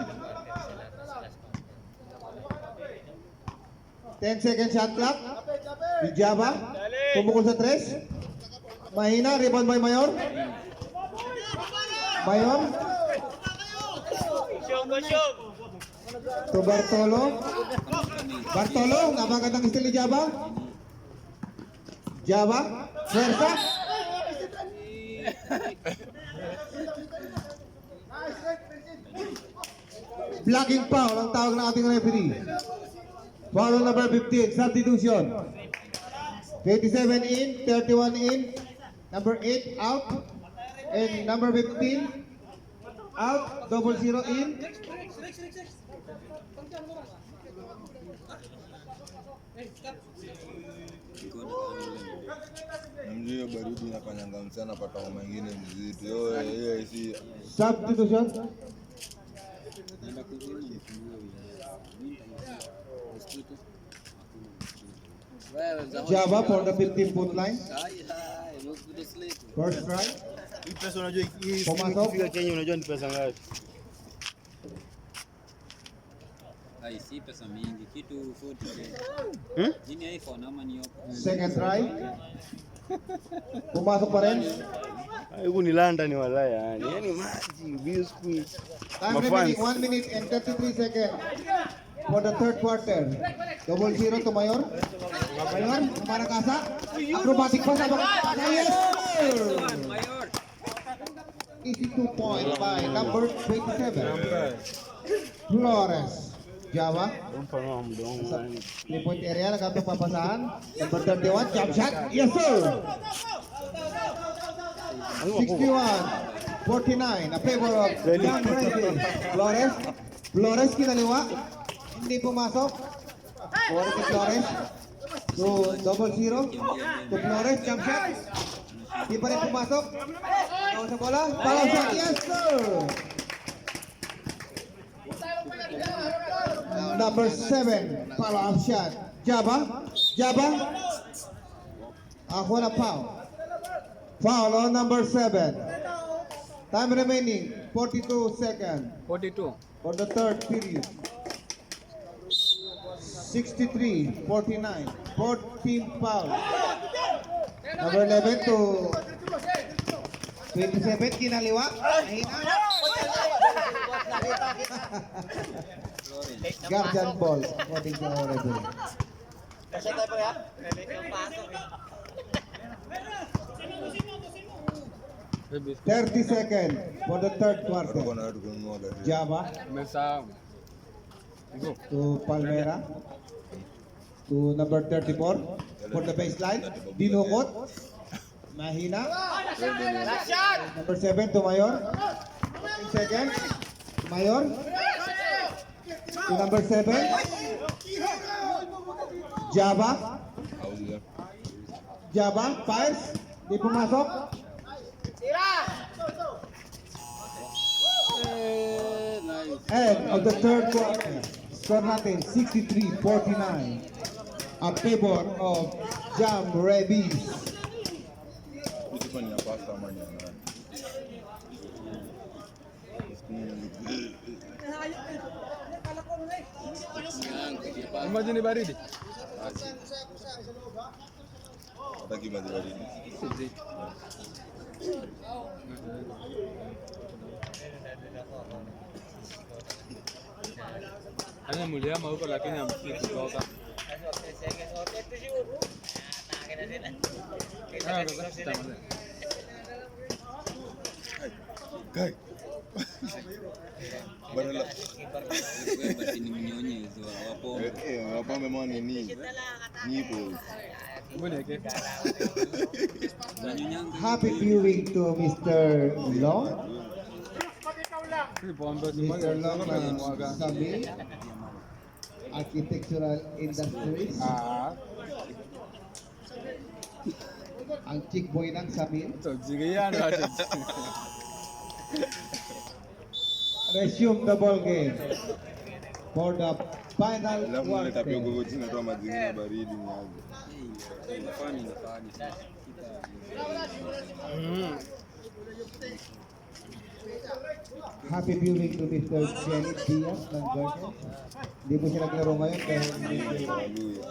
10 second shot clock. Java. Pupukol sa 3. Mahina, rebound by Mayor. Mayor. To Bartolo. Bartolo, napagandang steal ni Java. Java, Versa. Blocking foul ang tawag ng ating referee. Foul number 15, substitution. 27 in, 31 in, number 8 out, and number 15 out, 00 in. Namjua baridi inafanyanga msichana pata homa ingine mzito. Hiyo isi Substitution. Java for the 15-foot line. First strike. Hii pesa unajua hii Pumasok. kufika Kenya unajua ni pesa ngapi? Ai, si pesa mingi, kitu 40k. Jini iPhone ama ni Oppo? Second try. Pumasok pa rin. Huku ni London ni walaya yani. Yaani maji, biscuit. Time remaining 1 minute and 33 seconds for the third quarter. 00 to Mayor. Mayor, Maracasa. Acrobatic pass sa Maracasa. Yes, sir! Mayor. Easy 2 point by number 27. Flores. Java. Mfano wa mdomo Sa yani. 3-point area, nagkatong papasahan. Number 31, jump shot. Yes, sir! 61-49, a favor of John Reddy. Flores kinaliwa. Hindi pumasok. Flores to Flores. To 00. To Flores, jump shot. Hindi pa rin pumasok. Tawag sa bola. Follow shot. Yes, sir! Number 7, follow-up shot. Java. Ako na foul. Foul on number 7. Time remaining, 42 seconds 42. for the third period. 63-49, 14 foul. Number 11 to 27, kinaliwa. Mahina. Guardian ball, according to our referee. 30 seconds for the third quarter. Java to Palmera to number 34 for the baseline. Dinukot. Mahina. Number 7 to Mayor. 15 seconds. Mayor. To number 7. Java. Java. Fires. Di pumasok. End of the third quarter. Score natin 63-49. A favor of Jam Rebis. Maji ni baridi. Hataki maji baridi. Ana mliama huko lakini hamsikii kutoka. Kai. Badala. Basi ni mnyonyezo wa pombe. Wapambe mwana ni. Nipo. Mboneke. Unanyonyanga. Happy viewing to Mr. Long. Mr. Long ng Sami Architectural Industries. Ang chick boy ng Samin. Sige yan. Resume the ball game for the final Alafu nile tapio quarter. gogo chini toa mazingira baridi ni aje. Fani. Happy viewing to Mr. Janet Diaz ng Guardians. Hindi po siya naglaro ngayon dahil Haleluya.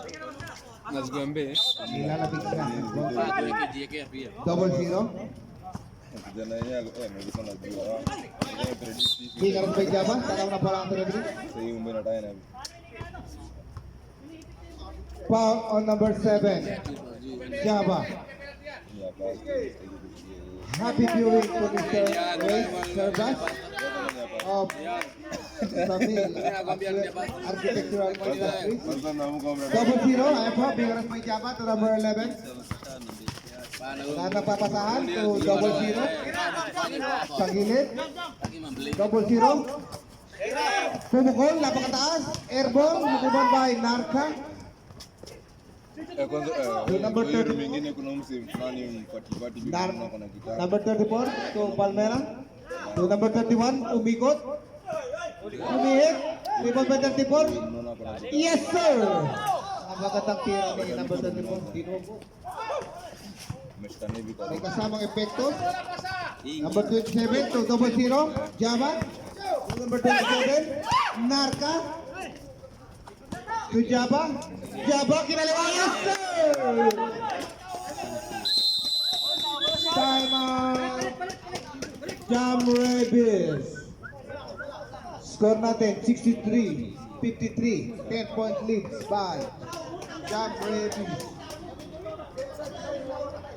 Nazigwambe. nilalabig na. Jiwekea pia. 0-0. Kijana yenyewe nilikuwa najua. Ndio predict Di karon ba Java? Takaw na pala ang television. sasa hiyo mbona tayo na Foul on number 7. Java. ni hapa. Happy viewing to Mr. Ray Servas of Sami Architectural Industries. Kwanza naamka mna 0-0. Ayan po, bigyan by Java to number 11. Na napapasahan to 0-0. Sa gilid. 0-0. Pumukol, napakataas. Airball, lukuban by Narca. kwanza Yung number kwa hiyo 30. mwingine kuna msimu fulani mpati Nar bibi kuna gitaa. number 34 to Palmera. To number 31, umikot. Umihit. Rebound by 34. Unaona kuna Yes, sir! Ang magandang tira ni number 34, Dinugo. umeshikana hivi kwa May kasamang epekto. Number 27 to 0-0, Java. To number 27, Narca. To Java. Java, kinalawa. Yes, sir! Time out. Jam Rebis. Score natin 63-53. 10-point leads by Jam Rebis.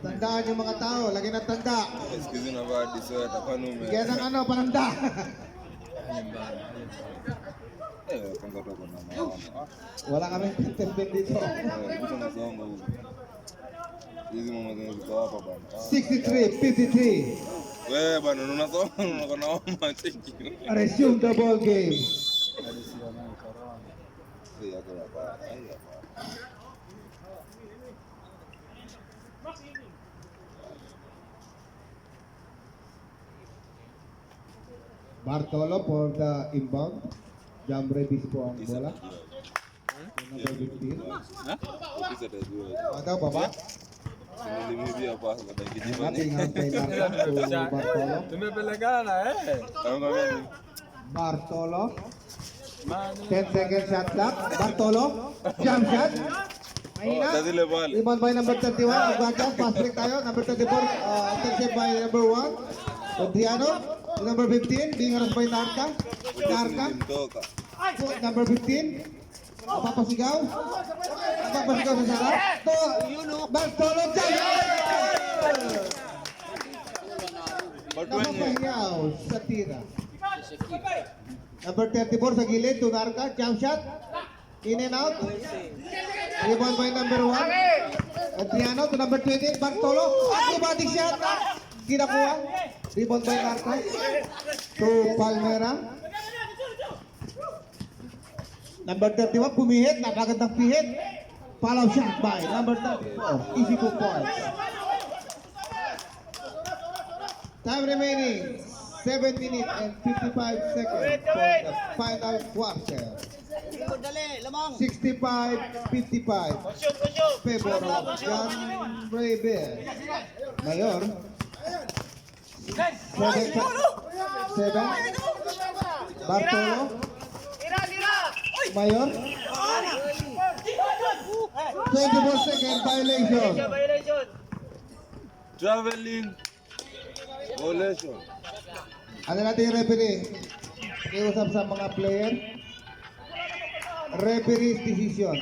Tandaan yung mga tao, lagi ng tanda. sikizi na vadi sweta kwani ume Kaya ng ano, pananda. kwanza toka na mama. Wala kami contestant dito. Mtu nasonga huko. Hizi mama zinazitoa hapa bana. 63-53. Wewe bana unasonga unaona homa cheki. Resume the ball game. Yako hapa. Bartolo for the inbound. Jam Rebis po ang bola. Number 15. Kisa tajua. Ada baba. Nilimibia hapa baada ya kijibani. Nating ang penalty to Bartolo. Tumepelekana Kama mimi Bartolo. 10 seconds shot clock. Bartolo. Jump shot. Mahina. Sa zile pale. Rebound by number 31. Agbagas. Pass break tayo. Number 34. Intercept by number 1. Adriano. Number 15. Being harassed by Narca. Narca. Nilimtoka. Number 15. Napapasigaw. Napapasigaw sa sarap. To. Bartolo. Jump. Napapahiyaw sa tira. Number 34 sa gilid, Tunarka, jump shot. In and out. Rebound by number 1. Adriano to number 28, Bartolo. Acrobatic shot. Kinakuha. Rebound by Narca. To Palmera. Number 31, pumihit. Napagandang pihit. Follow shot by number 34. Easy 2 points. Time remaining 7 minutes and 55 seconds for the final quarter. 65-55. Favor of John Rayber. Mayor. 7. Bartolo. Mayor. 24 second violation. Traveling. Violation. Ano natin yung referee? Iusap sa mga player. Referee's decision.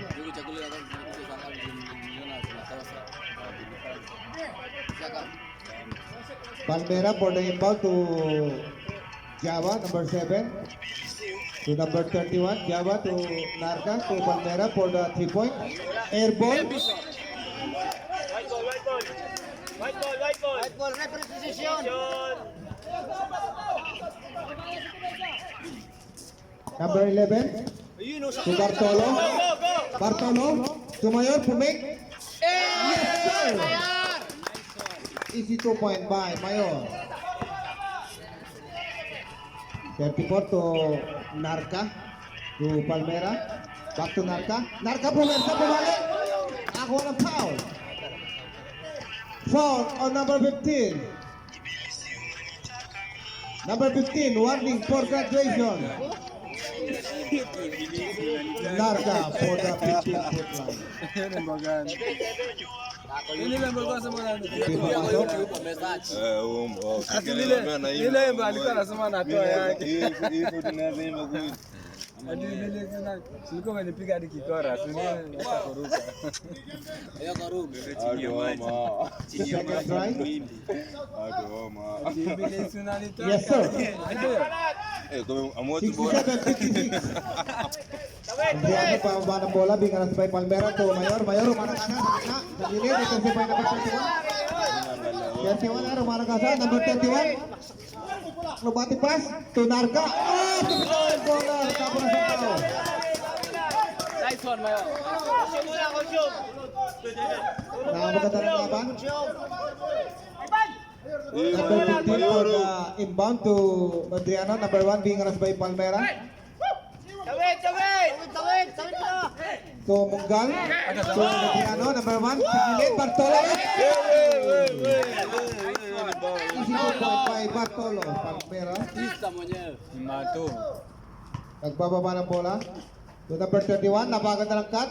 Palmera for the inbound to Java, number 7. To number 31, Java to Narca, to Palmera for the 3-point. Air ball. White ball, referee position. Number 11. To Bartolo. Bartolo. To Mayor, Pumig. Yes, sir! Easy 2-point by Mayor. 34 to Narca. To Palmera. Back to Narca. Narca pumersa, pumalik. Ako ng foul. Foul on number 15. Number 15, warning for graduation. Narca for the 15-foot line. Yan ang maganda. Hindi lang bago sa mga Hindi pumasok. nila yung balik na sa mga nato yan. Hivyo tunasema kweli. Hadi nile sana silikuwa amenipiga hadi kikora, si nini hata kuruka. Second try. Bibili sunalito. Yes, sir. Ndio. 67-56. Adriano pababa ng bola, bingaras by Palmera to Mayor. Mayor, umaragasa sa gitna. Sa gilid, ito by number 31. 31 na, umaragasa, number 31. Acrobatic pass to Narca. Oh, typical corner. Tapo na sa tao. Nice one, Mayor. Nakamaganda ng laban. Number 15 for the inbound to Adriano. Number 1 being rushed by Palmera. To Munggal. To Adriano. Number 1. Sigilid. Bartolo. Easy 2-point by Bartolo. Palmera. Pista mwenyewe. Mato. Nagbababa ng bola. To number 31. Napaganda ng cut.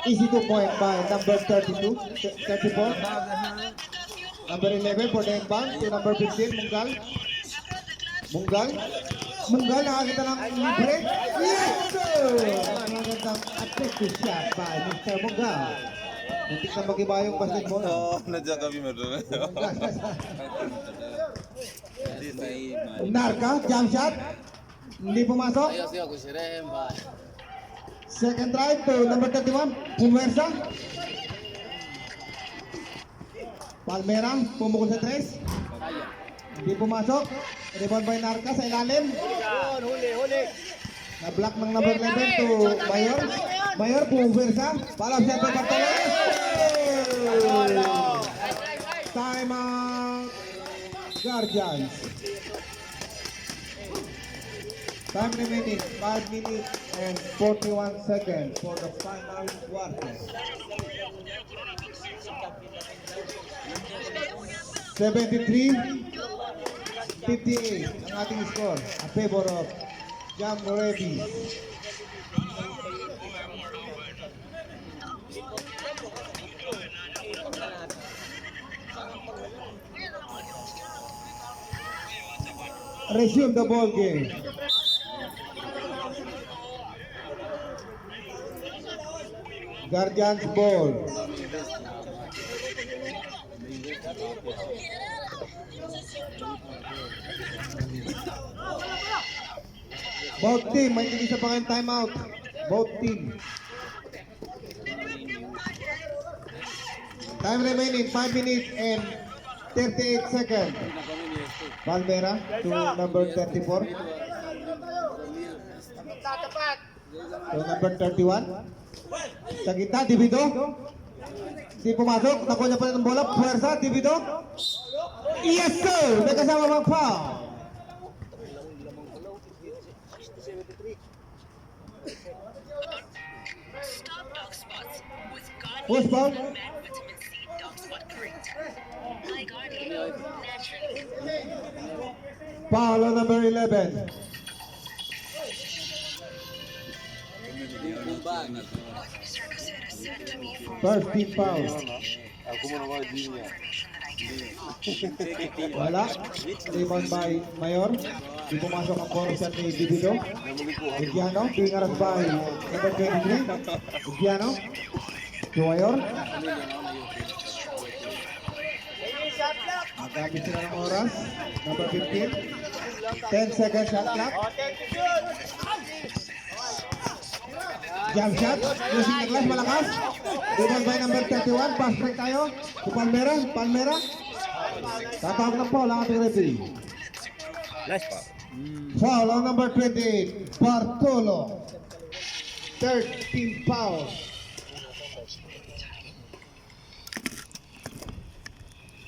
Easy 2-point by number 32. 34. Number 11 for the inbound to number 15, Munggal. Munggal, nakakita ng libre. Yes, sir! Nakakitang attractive shot by Mr. Munggal. Muntik na mag-iba yung basketball. Najua kami madole. Narca, jump shot. Hindi pumasok. Sio kusherehe mbaya. Second drive to number 31, Pumersa. Palmera, pumukul sa 3. Hindi pumasok. Rebound by Narca sa ilalim. Na-block ng number 11 to Mayor. Mayor, pumersa. Palap siya to Bartolo. Time out. Guardians. Time remaining 5 minutes and 41 seconds for the final quarter. 73-58 ang ating score. A favor of Jam Ready. Resume the ball game. Guardians ball. Both team, may tigisa pa kayong timeout. Both team. Time remaining 5 minutes and 38 seconds. Palmera to number 34. To number 31. Sa gitna, Divido. Di pumasok. Nakuha niya pa rin ang bola. Puwersa, Divido. Yes sir! May kasama mag-foul. Who's foul? Foul on number 11. First team foul. Wala. Rebound by Mayor. Di pumasok ang bonus at ni Divido. Ugiano, being aras by number 23. Ugiano. To Mayor. Magamit sila ng oras. Number 15. 10 seconds shot clock. Jump shot. Using the glass, malakas. Rebound by number 31. Pass break tayo. To Palmera. Palmera. Tatawag ng foul ang ating referee. Nice foul. Foul on number 28. Bartolo. Third team foul.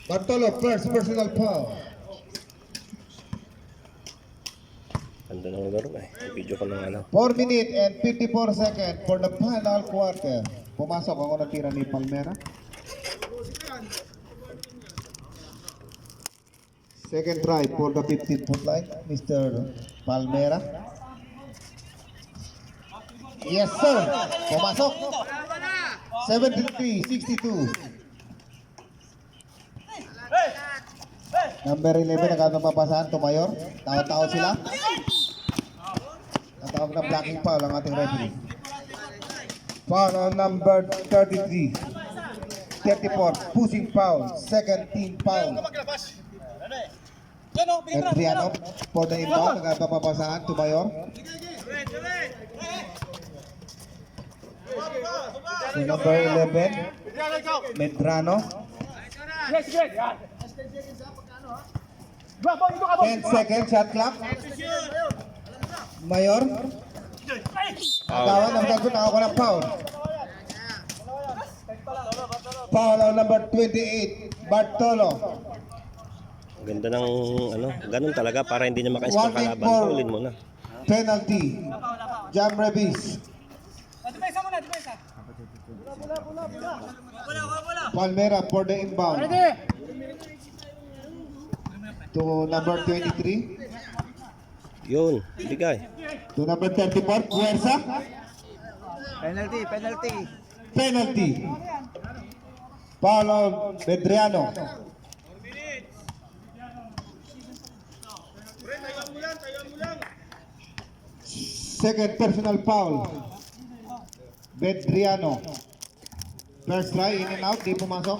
Bartolo, first personal foul. Ganda ng laro eh. Video ko ng ano. 4 minutes and 54 seconds for the final quarter. Pumasok ang unang tira ni Palmera. Second try for the 15-foot line, Mr. Palmera. Yes sir! Pumasok! 73-62. Number 11 nagkatong papasahan to Mayor. Tao-tao sila. Natawag na blocking foul ang ating referee. Foul on number 33. 34, pushing foul. Second team foul. Adriano for the inbound. Nagkatong papasahan to Mayor. To number 11, Medrano. 10 seconds shot clock. Mayor. Agawan ng gagawin ako ng foul. Foul on number 28, Bartolo. Ang ganda ng ano, ganun talaga para hindi niya maka-score 1 kalaban. for Paulin mo na. penalty. Jam Rebis. Palmera for the inbound. To number 23. Yun, bigay. To number 34, Puwersa. Penalty. Foul on Bedriano. Second personal foul. Bedriano. First try, in and out, di pumasok.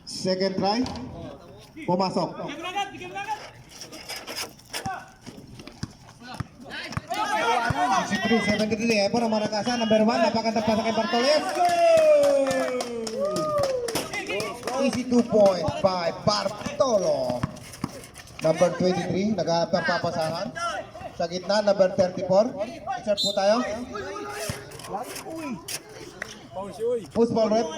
Second try, pumasok. Siyempre, 73, po ng Maracasa, number 1, napakantang pasa kay Bartolo. Let's go! Easy 2 point by Bartolo. Number 23, nagpapasahan. Sa gitna, number 34. Insert po tayo. Push ball rep.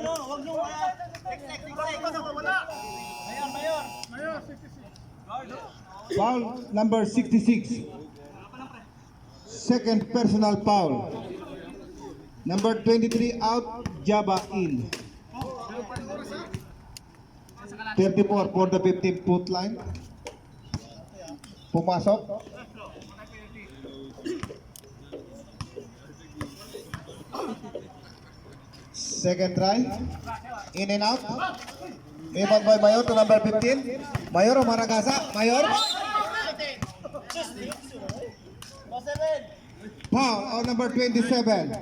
Foul number 66. Second personal foul. Number 23 out, Jaba in. 34 for the 15-foot line. Pumasok. Second try. In and out. Rebound by Mayor to number 15. Mayor o Maragasa? Mayor? Foul on number 27.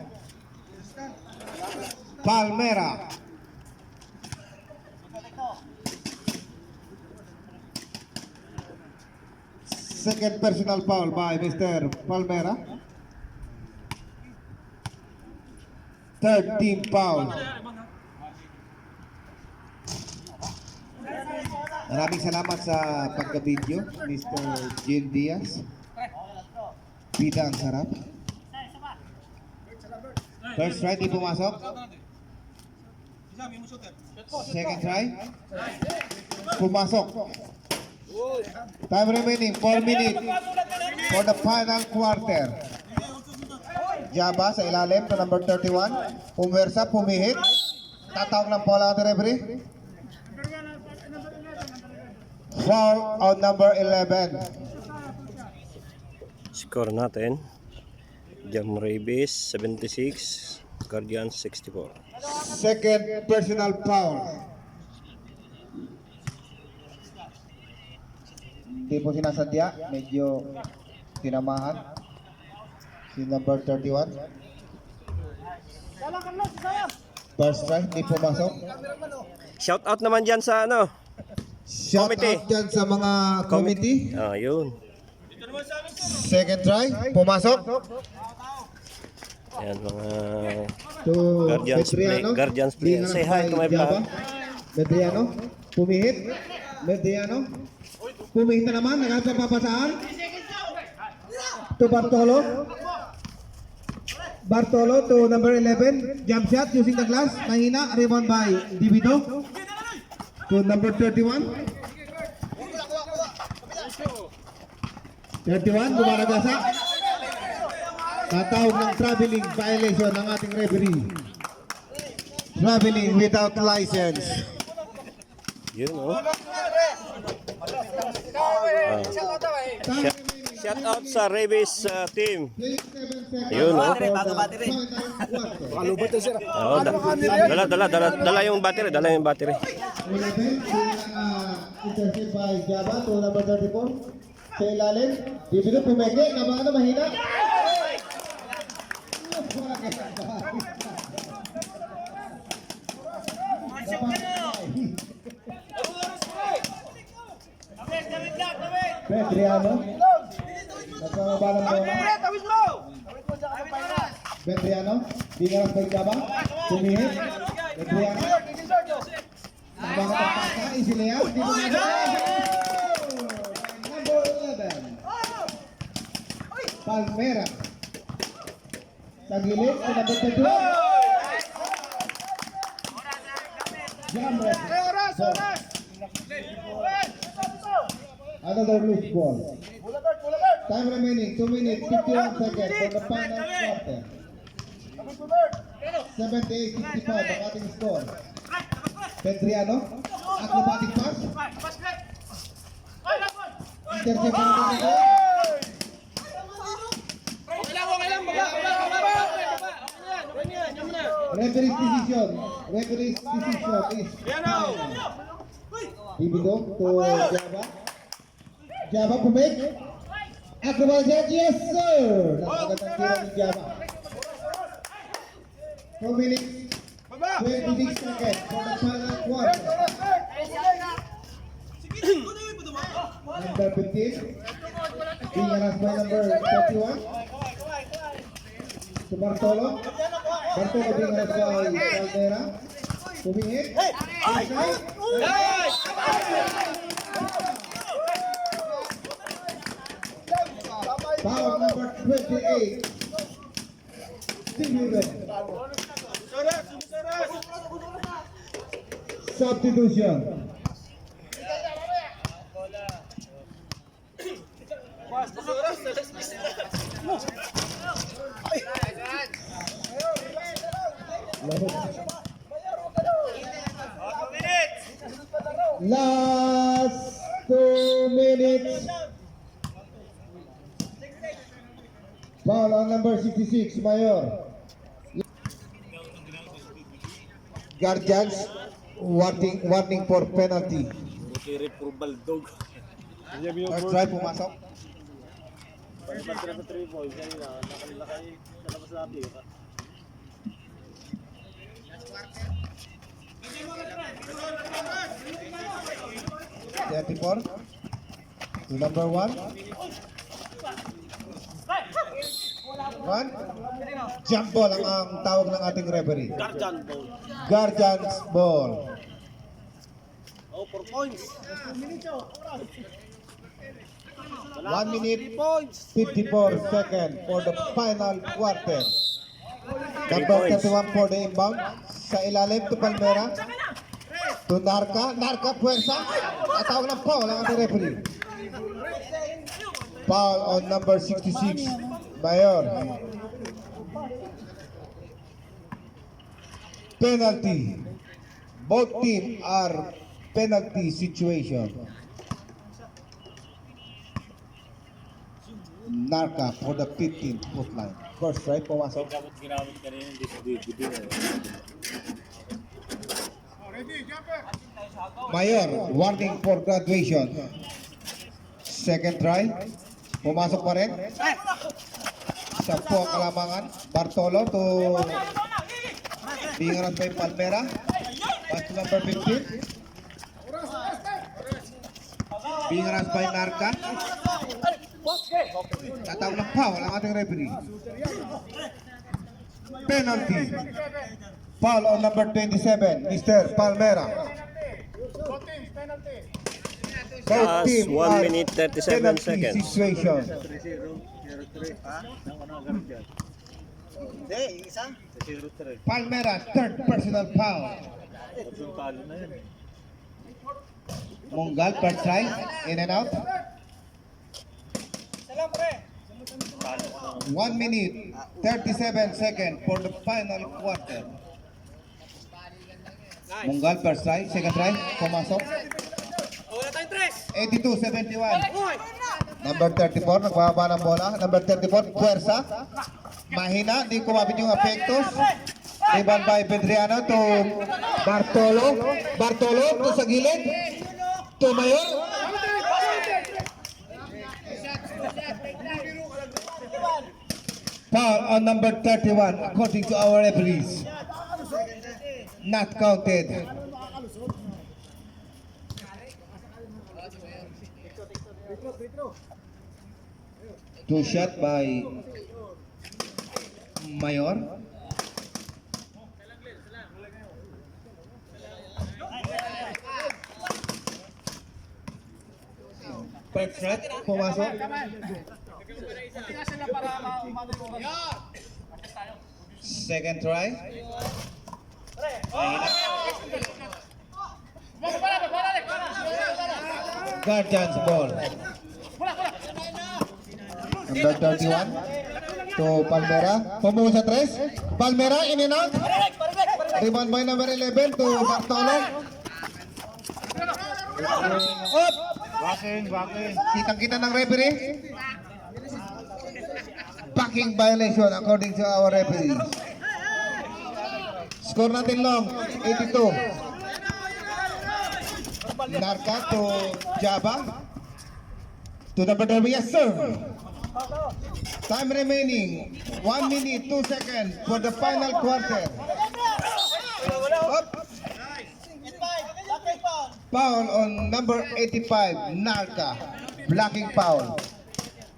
Palmera. Second personal foul by Mr. Palmera. Third team foul. Maraming salamat sa pagka-video, Mr. Jill Diaz. Pita ang sarap. First try, di pumasok. Second try. Pumasok. Time remaining, 4 minutes for the final quarter. Jaba sa ilalim to number 31. Pumersa, pumihit. Tatawag ng pola ang referee. Foul on number 11. Score natin. Jam Rabies 76, Guardians 64. Second personal foul. Hindi po sinasadya, medyo tinamahan si number 31. First try, hindi pumasok. Shout out naman dyan sa ano. Shout Committee. out dyan sa mga committee. Ah, yun. Second try, pumasok. Yan mga To Guardians play. Say hi to my vlog. Medriano, pumihit. Medriano, pumihit na naman. Naghanap sa papasaan. To Bartolo. Bartolo to number 11. Jump shot using the glass. Mahina. Rebound by Divido. To number 31. 31, bumaragasa. Tatawag ng traveling violation ng ating referee. Traveling without license. Yun, oh. Shout out sa Rabies team. Ayun, oh. Oh, dala yung battery, dala yung battery. Intercept by Java to number 34. Sa ilalim, Divido pumeke, naman na mahina. Petriano. Nagpabalang bola. Petriano. Dingaras by Java. Pumihit. Petriano. Nabangat ang pasa. Isileas. Di po number 11. Palmera. Sa gilid. Sa number 32. Jamret. Another loose ball. Time remaining 2 minutes 51 seconds for the final quarter. 78-65 ang ating score. Petriano, acrobatic pass. Interception ng Petriano. Referee's decision. Referee's decision is final. Divido to Java. Java pumik. Acrobatic, yes sir. Napagandang tira ni Java. 2 minutes 26 seconds for the final quarter. Number 15. Dingaras by number 31. To Bartolo. Bartolo dingaras by Caldera. Pumihit. Foul number 28. Steve Substitution. Last 2 minutes. Foul on number 66, Mayor. Guardians warning for penalty. First try pumasok. 34 to number 1. Jump ball ang tawag ng ating referee. Guardian's ball. Oh, 4 points. 1 minute 54 seconds for the final quarter. Number 31 for the inbound. Sa ilalim to Palmera. To Narca. Narca puwersa. At tawag ng foul ang ating referee. Foul on number 66. Mayor. Penalty. Both teams are penalty situation. Narca for the 15th foot line. First try, pumasok. Mayor, warning for graduation. Second try, pumasok pa rin. Sampu ang kalamangan. Bartolo to Bingaras by Palmera. Pass to number 15. Bingaras by Narca. Tatawag ng foul ang ating referee. Penalty. Foul on number 27, Mr. Palmera. Both Last team 1 are minute 37 penalty seconds. situation. Palmera, third personal foul. Monggal, first try, in and out. 1 minute, 37 seconds for the final quarter. Monggal, first try, second try, pumasok. 82-71. Number 34, nagbababa ng bola. Number 34, puwersa. Mahina, di kumapit yung apektos. Iban by Pedriano to Bartolo. Bartolo to sa gilid. To Mayor. Foul on number 31 according to our referees. Not counted. Two shot by Mayor. First shot, pumasok. Second try. Guardian's ball. Number 31 to Palmera. Pumuha sa tres. Palmera in and out. Rebound by number 11 to Bartolo. Up. Kitang-kita ng referee. Backing violation according to our referee. Score natin long, 82. Narca to Java. To number 12, yes sir. Time remaining, 1 minute, 2 seconds for the final quarter. Up. Foul on number 85, Narca. Blocking foul.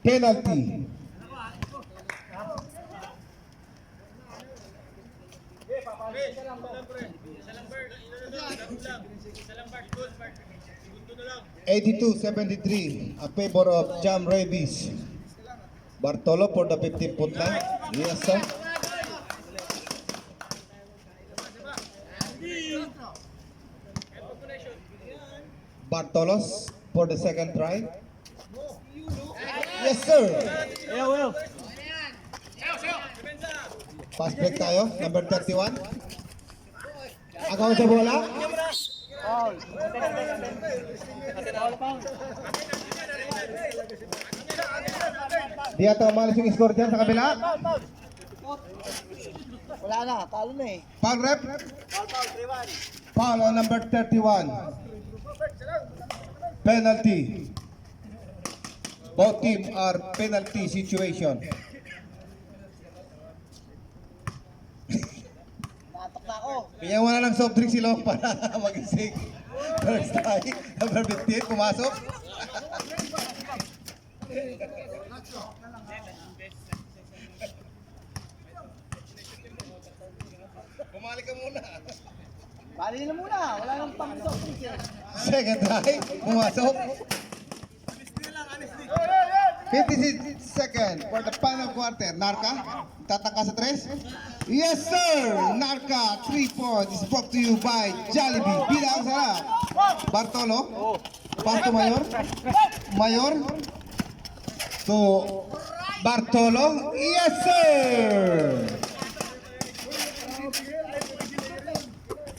Penalty. (82-73) a favor of Jam Rabies. Bartolo for the 15-foot line. Yes sir. Bartolos for the second try. Yes sir. Pass break tayo, number 31. Agaw sa bola. Di ata umalis yung score dyan sa kabila. Wala na, talo na eh. Foul rep. Foul on number 31. Penalty. Both teams are penalty situation. Natok na ako. Bigyan mo na ng soft drink sila para magising. First try, number 15, pumasok. Bumalik ka muna. Bali na muna. Wala nang pang-soft drinks eh. Second try, pumasok. 56 seconds for the final quarter. Narca, tatangka sa 3? Yes sir! Narca, 3 points is brought to you by Jollibee. Bilang sarap. Bartolo, pass to Mayor. Mayor to Bartolo. Yes sir!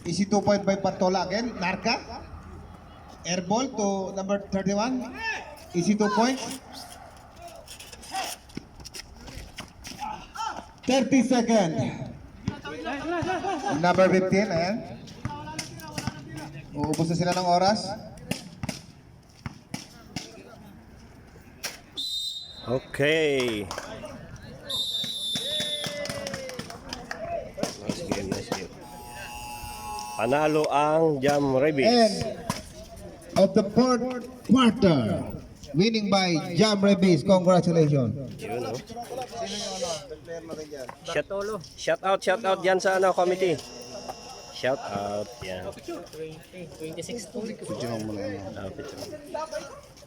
Easy 2 point by Bartolo again. Narca. Airball to number 31. Easy 2 points. 30 seconds. Number 15, ayan. Uubos na sila ng oras. Okay. Nice game. Panalo ang Jam Rabies. End of the fourth quarter. Winning by Jam Rabies. Congratulations. Yun, oh. Shout out dyan sa ano, committee. Shout out, yan. 26 points. Ah, picture.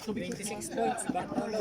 26 points. Bartolo.